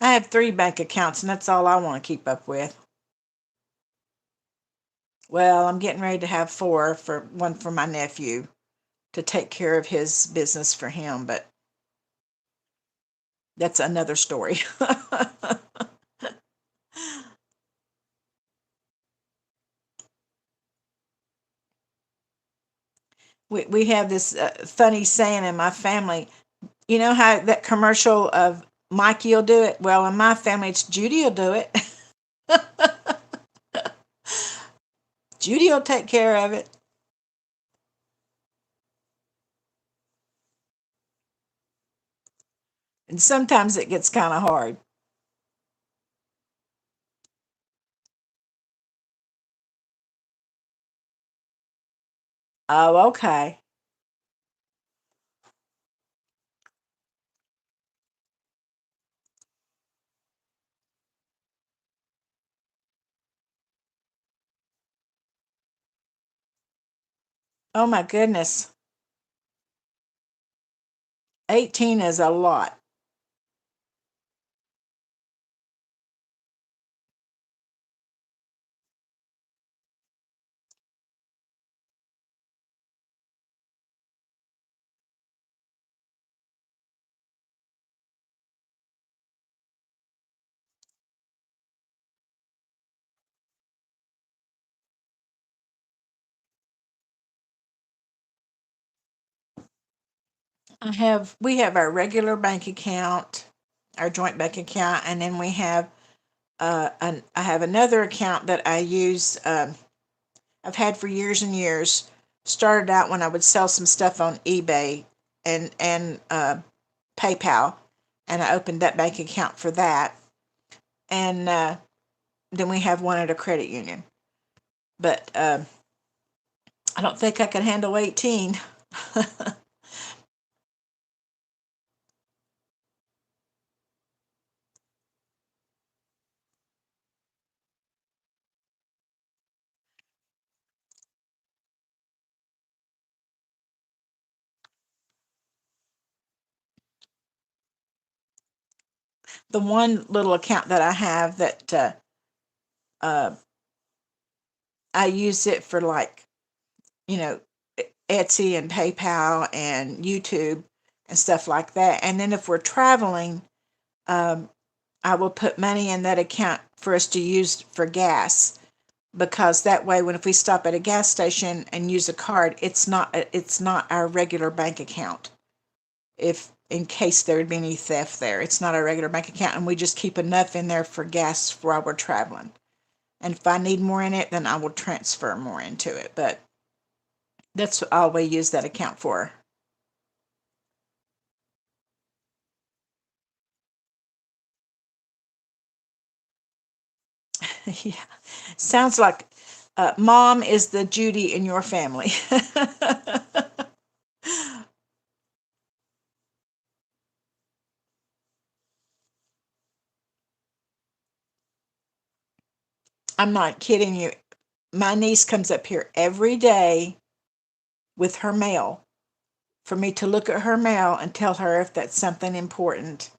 I have three bank accounts, and that's all I want to keep up with. Well, I'm getting ready to have four, for one for my nephew to take care of his business for him, but that's another story. We have this funny saying in my family. You know how that commercial of Mikey will do it? Well, in my family, it's Judy will do it. Judy will take care of it. And sometimes it gets kind of hard. Oh, okay. Oh, my goodness. 18 is a lot. We have our regular bank account, our joint bank account, and then we have I have another account that I use. I've had for years and years. Started out when I would sell some stuff on eBay and PayPal, and I opened that bank account for that. And then we have one at a credit union. But I don't think I can handle 18. The one little account that I have that uh, I use it for, like, you know, Etsy and PayPal and YouTube and stuff like that. And then if we're traveling, um, I will put money in that account for us to use for gas, because that way, when if we stop at a gas station and use a card, it's not our regular bank account. If in case there would be any theft there, it's not our regular bank account, and we just keep enough in there for gas while we're traveling. And if I need more in it, then I will transfer more into it. But That's all we use that account for. Yeah. Sounds like mom is the Judy in your family. I'm not kidding you. My niece comes up here every day with her mail for me to look at her mail and tell her if that's something important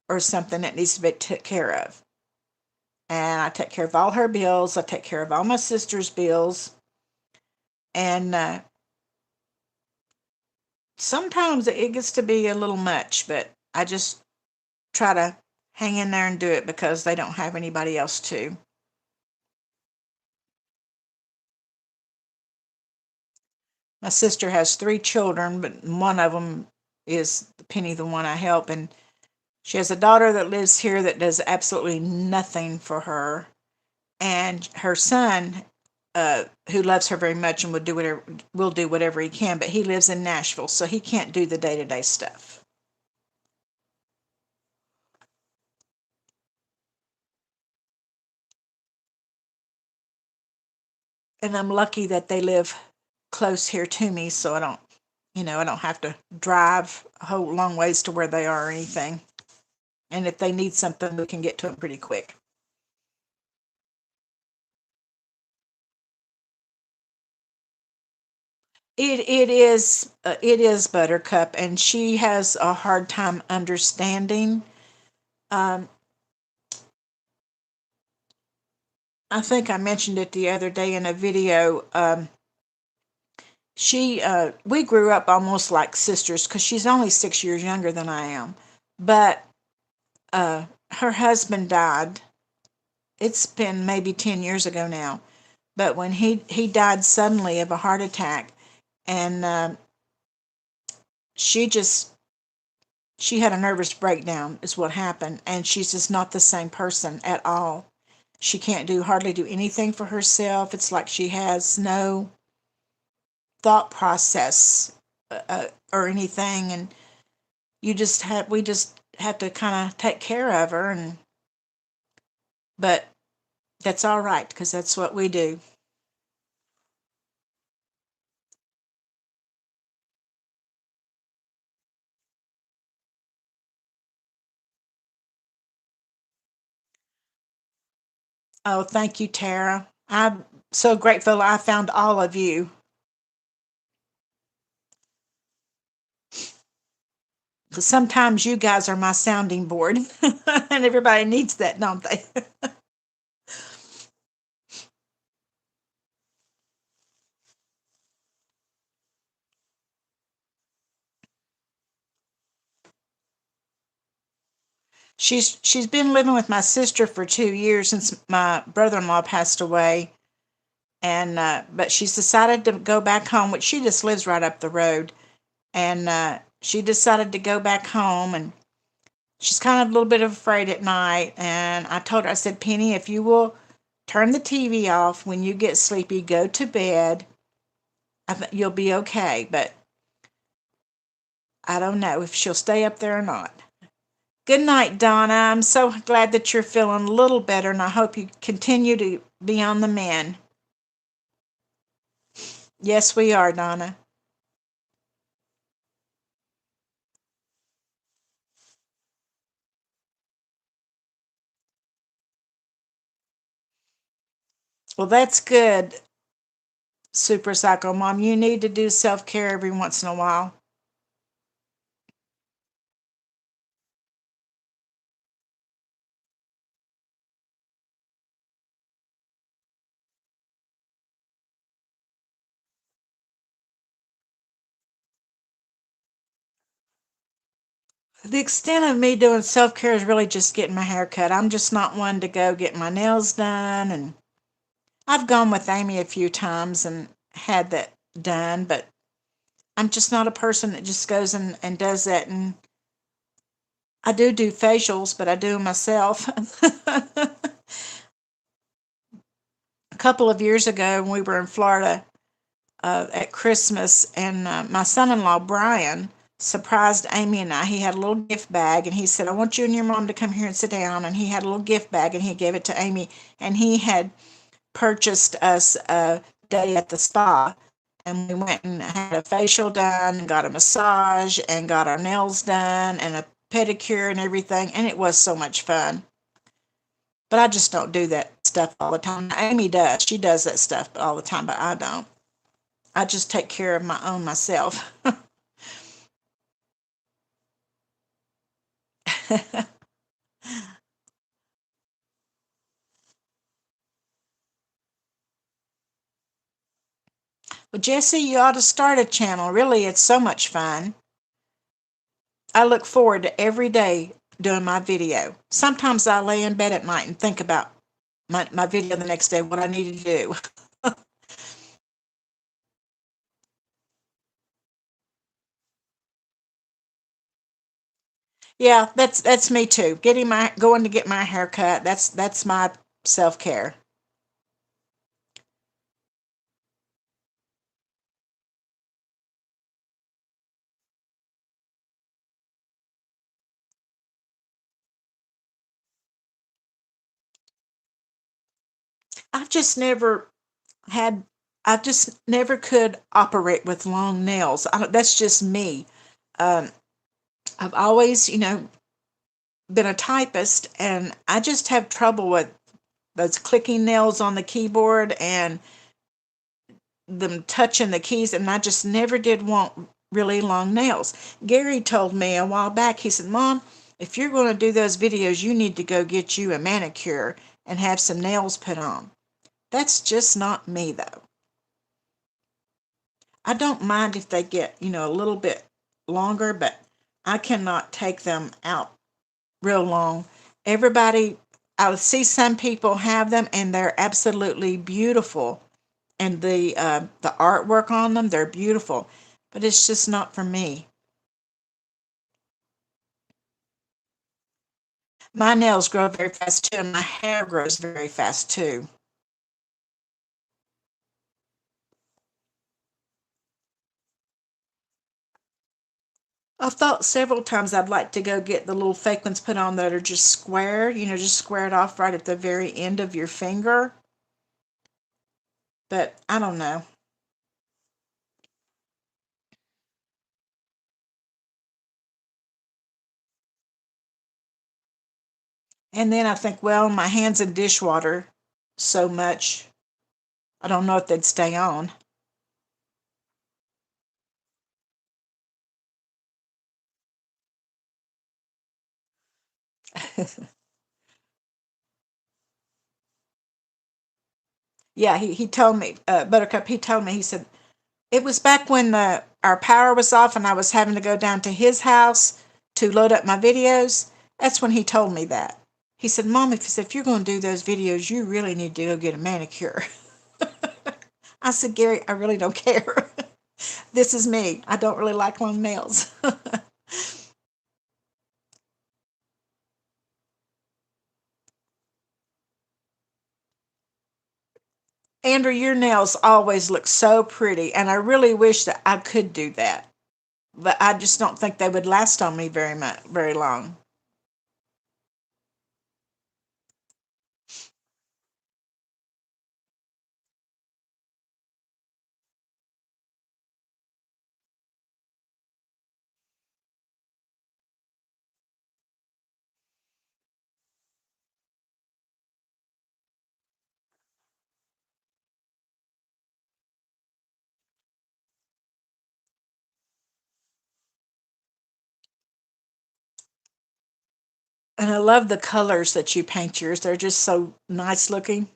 or something that needs to be took care of. And I take care of all her bills. I take care of all my sister's bills. And sometimes it gets to be a little much, but I just try to hang in there and do it because they don't have anybody else to. My sister has three children, but one of them is Penny, the one I help. And she has a daughter that lives here that does absolutely nothing for her. And her son, who loves her very much and will do whatever he can, but he lives in Nashville, so he can't do the day-to-day stuff. And I'm lucky that they live close here to me, so I don't have to drive a whole long ways to where they are or anything. And if they need something, we can get to them pretty quick. It is Buttercup, and she has a hard time understanding. Um, I think I mentioned it the other day in a video. We grew up almost like sisters because she's only 6 years younger than I am, but her husband died. It's been maybe 10 years ago now, but when he died suddenly of a heart attack, and she just she had a nervous breakdown is what happened, and she's just not the same person at all. She can't do hardly do anything for herself. It's like she has no thought process or anything, and we just have to kind of take care of her, and but that's all right because that's what we do. Oh, thank you, Tara. I'm so grateful I found all of you. Because sometimes you guys are my sounding board, and everybody needs that, don't they? She's been living with my sister for 2 years since my brother-in-law passed away, and but she's decided to go back home, which she just lives right up the road, and she decided to go back home, and she's kind of a little bit afraid at night. And I told her, I said, Penny, if you will turn the TV off when you get sleepy, go to bed, you'll be okay. But I don't know if she'll stay up there or not. Good night, Donna. I'm so glad that you're feeling a little better, and I hope you continue to be on the mend. Yes, we are, Donna. Well, that's good, Super Psycho Mom. You need to do self care every once in a while. The extent of me doing self care is really just getting my hair cut. I'm just not one to go get my nails done. And I've gone with Amy a few times and had that done, but I'm just not a person that just goes and does that. And I do facials, but I do 'em myself. A couple of years ago when we were in Florida, at Christmas, and my son-in-law Brian surprised Amy and I. He had a little gift bag, and he said, "I want you and your mom to come here and sit down." And he had a little gift bag, and he gave it to Amy, and he had purchased us a day at the spa. And we went and had a facial done, and got a massage, and got our nails done, and a pedicure and everything. And it was so much fun. But I just don't do that stuff all the time. Amy does. She does that stuff all the time, but I don't. I just take care of my own myself. Well, Jesse, you ought to start a channel. Really, it's so much fun. I look forward to every day doing my video. Sometimes I lay in bed at night and think about my video the next day, what I need to do. Yeah, that's me too. Going to get my hair cut. That's my self care. I've just never had. I just never could operate with long nails. That's just me. Um, I've always, been a typist, and I just have trouble with those clicking nails on the keyboard and them touching the keys, and I just never did want really long nails. Gary told me a while back, he said, "Mom, if you're going to do those videos, you need to go get you a manicure and have some nails put on." That's just not me, though. I don't mind if they get, a little bit longer, but I cannot take them out real long. Everybody, I see some people have them and they're absolutely beautiful, and the artwork on them, they're beautiful, but it's just not for me. My nails grow very fast too, and my hair grows very fast too. I've thought several times I'd like to go get the little fake ones put on that are just square, just squared off right at the very end of your finger, but I don't know. And then I think, well, my hands in dishwater so much, I don't know if they'd stay on. Yeah, he told me, Buttercup, he told me, he said, it was back when our power was off and I was having to go down to his house to load up my videos. That's when he told me that. He said, "Mom, if you're going to do those videos, you really need to go get a manicure." I said, "Gary, I really don't care. This is me. I don't really like long nails." Andrew, your nails always look so pretty, and I really wish that I could do that. But I just don't think they would last on me very long. And I love the colors that you paint yours. They're just so nice looking.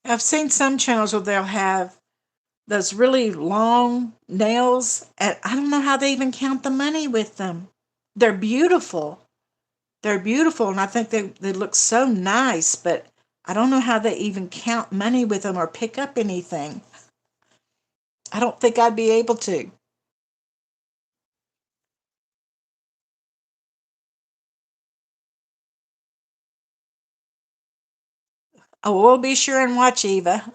I've seen some channels where they'll have those really long nails, and I don't know how they even count the money with them. They're beautiful, They're beautiful, and I think they look so nice, but I don't know how they even count money with them or pick up anything. I don't think I'd be able to. Oh, we'll be sure and watch, Eva.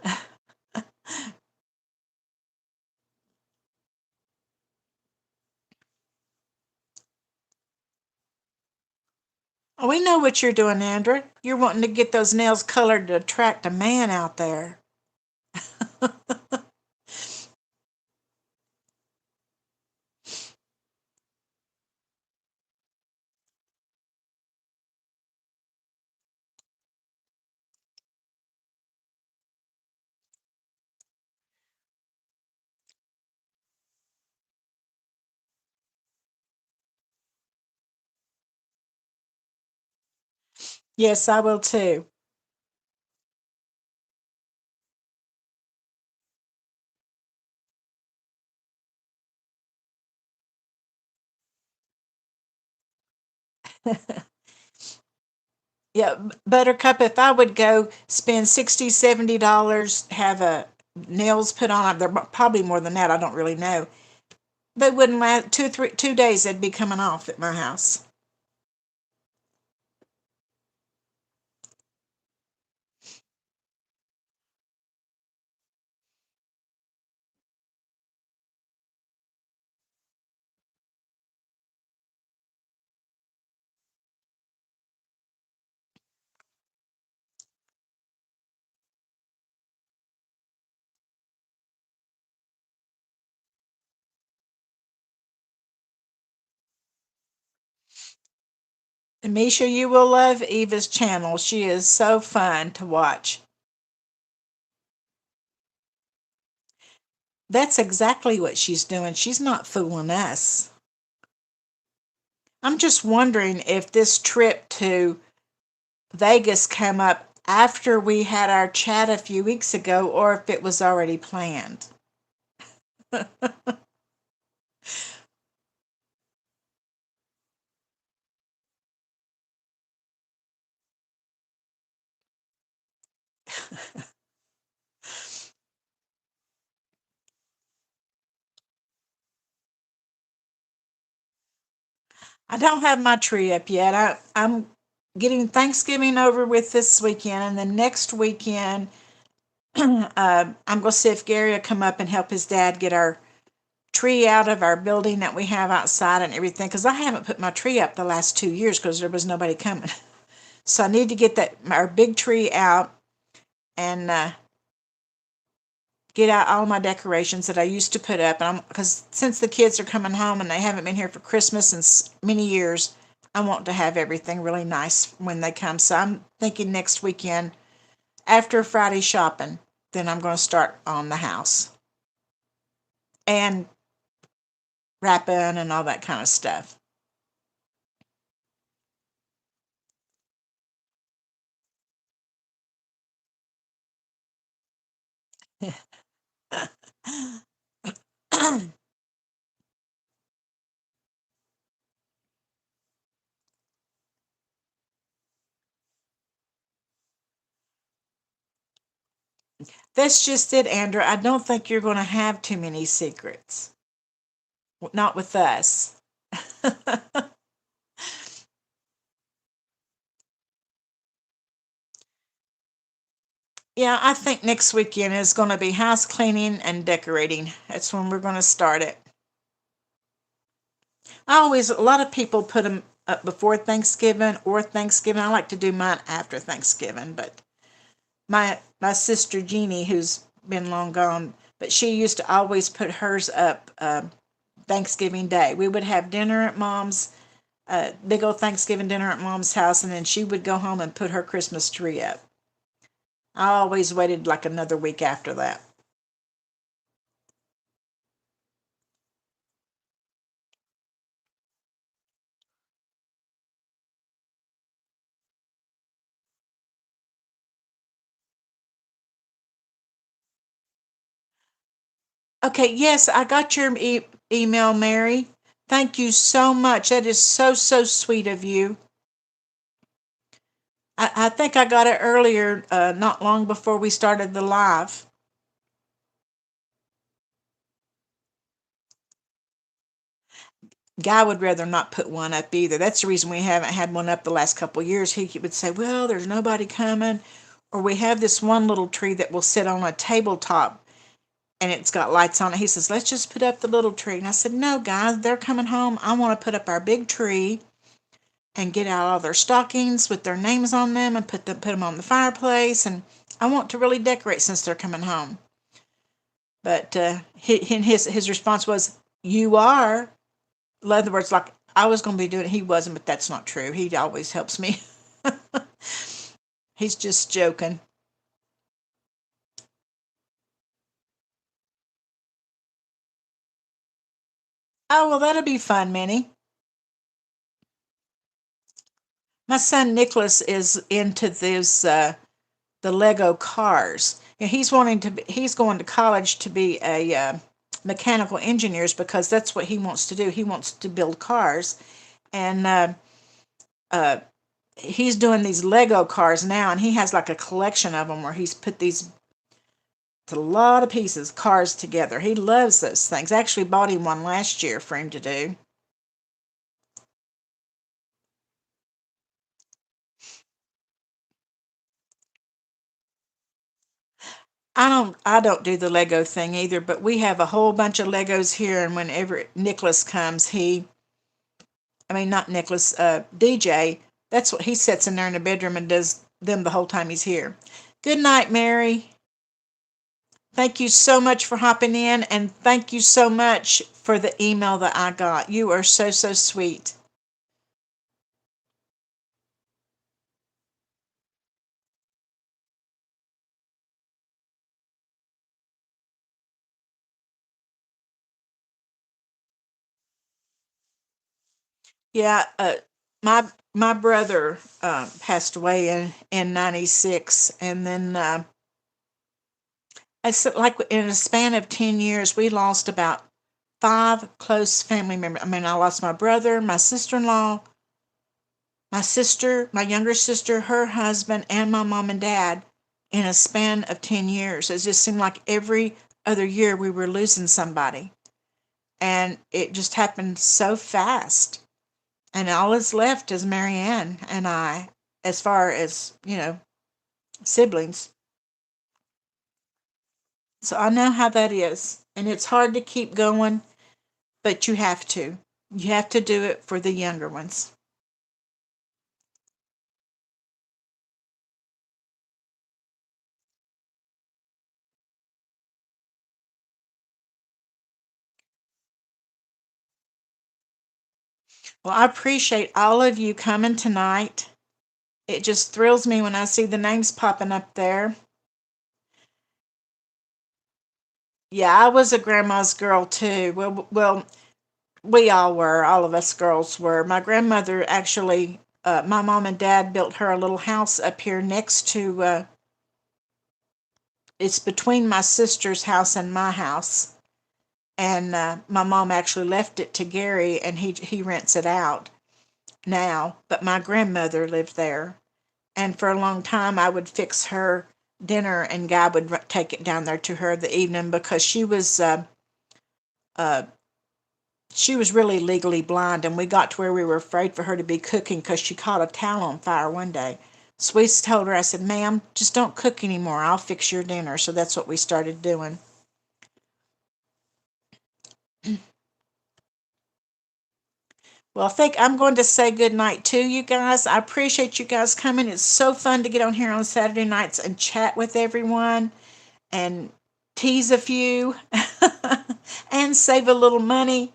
Oh, we know what you're doing, Andrew. You're wanting to get those nails colored to attract a man out there. Yes, I will too. Yeah, Buttercup, if I would go spend $60, $70, have a nails put on, they're probably more than that. I don't really know. They wouldn't last 2 days. They'd be coming off at my house. And Misha, you will love Eva's channel. She is so fun to watch. That's exactly what she's doing. She's not fooling us. I'm just wondering if this trip to Vegas came up after we had our chat a few weeks ago or if it was already planned. I don't have my tree up yet. I'm getting Thanksgiving over with this weekend, and then next weekend, I'm going to see if Gary will come up and help his dad get our tree out of our building that we have outside and everything. Because I haven't put my tree up the last 2 years because there was nobody coming. So I need to get that our big tree out and get out all my decorations that I used to put up. And I'm because since the kids are coming home and they haven't been here for Christmas in many years, I want to have everything really nice when they come. So I'm thinking next weekend after Friday shopping, then I'm going to start on the house and wrapping and all that kind of stuff. That's just it, Andrew. I don't think you're going to have too many secrets. Not with us. Yeah, I think next weekend is going to be house cleaning and decorating. That's when we're going to start it. A lot of people put them up before Thanksgiving or Thanksgiving. I like to do mine after Thanksgiving, but my sister Jeannie, who's been long gone, but she used to always put hers up Thanksgiving Day. We would have dinner at mom's, big old Thanksgiving dinner at mom's house, and then she would go home and put her Christmas tree up. I always waited like another week after that. Okay, yes, I got your email, Mary. Thank you so much. That is so, so sweet of you. I think I got it earlier, not long before we started the live. Guy would rather not put one up either. That's the reason we haven't had one up the last couple of years. He would say, "Well, there's nobody coming," or we have this one little tree that will sit on a tabletop and it's got lights on it. He says, "Let's just put up the little tree." And I said, "No, guys, they're coming home. I want to put up our big tree and get out all their stockings with their names on them and put them on the fireplace. And I want to really decorate since they're coming home." But his response was, "You are." In other words, like I was going to be doing it, he wasn't, but that's not true. He always helps me. He's just joking. Oh, well, that'll be fun, Minnie. My son Nicholas is into this the Lego cars. And he's going to college to be a mechanical engineer because that's what he wants to do. He wants to build cars, and uh, he's doing these Lego cars now, and he has like a collection of them where he's put these a lot of pieces, cars together. He loves those things. I actually bought him one last year for him to do. I don't do the Lego thing either, but we have a whole bunch of Legos here, and whenever Nicholas comes, I mean not Nicholas, DJ, that's what he sits in there in the bedroom and does them the whole time he's here. Good night, Mary. Thank you so much for hopping in, and thank you so much for the email that I got. You are so, so sweet. Yeah, my brother passed away in '96, and then it's like in a span of 10 years, we lost about five close family members. I mean, I lost my brother, my sister-in-law, my sister, my younger sister, her husband, and my mom and dad in a span of 10 years. It just seemed like every other year we were losing somebody, and it just happened so fast. And all that's left is Marianne and I, as far as, siblings. So I know how that is. And it's hard to keep going, but you have to. You have to do it for the younger ones. Well, I appreciate all of you coming tonight. It just thrills me when I see the names popping up there. Yeah, I was a grandma's girl too. Well, we all were. All of us girls were. My grandmother actually, my mom and dad built her a little house up here next to. It's between my sister's house and my house, and my mom actually left it to Gary, and he rents it out now. But my grandmother lived there, and for a long time I would fix her dinner, and Guy would take it down there to her the evening because uh, she was really legally blind, and we got to where we were afraid for her to be cooking because she caught a towel on fire one day. So we told her, I said, "Ma'am, just don't cook anymore. I'll fix your dinner." So that's what we started doing. Well, I think I'm going to say good night to you guys. I appreciate you guys coming. It's so fun to get on here on Saturday nights and chat with everyone and tease a few and save a little money.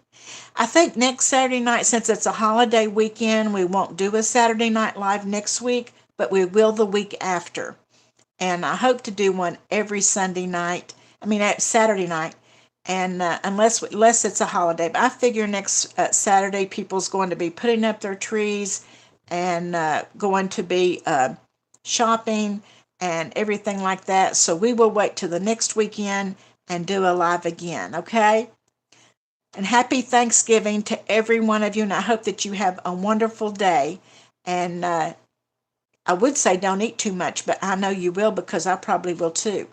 I think next Saturday night, since it's a holiday weekend, we won't do a Saturday Night Live next week, but we will the week after. And I hope to do one every Sunday night. I mean, at Saturday night, and unless it's a holiday. But I figure next Saturday, people's going to be putting up their trees and going to be shopping and everything like that. So we will wait till the next weekend and do a live again. Okay. And happy Thanksgiving to every one of you. And I hope that you have a wonderful day. And I would say don't eat too much, but I know you will because I probably will too.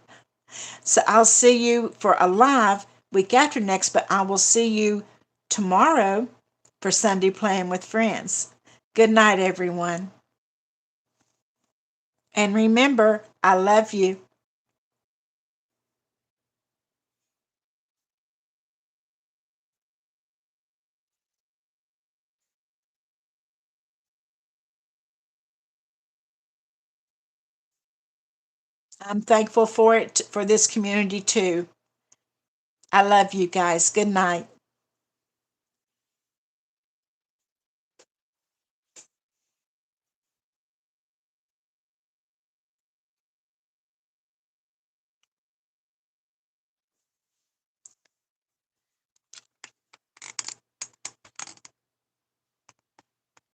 So I'll see you for a live week after next, but I will see you tomorrow for Sunday Playing with Friends. Good night, everyone. And remember, I love you. I'm thankful for it, for this community too. I love you guys. Good night.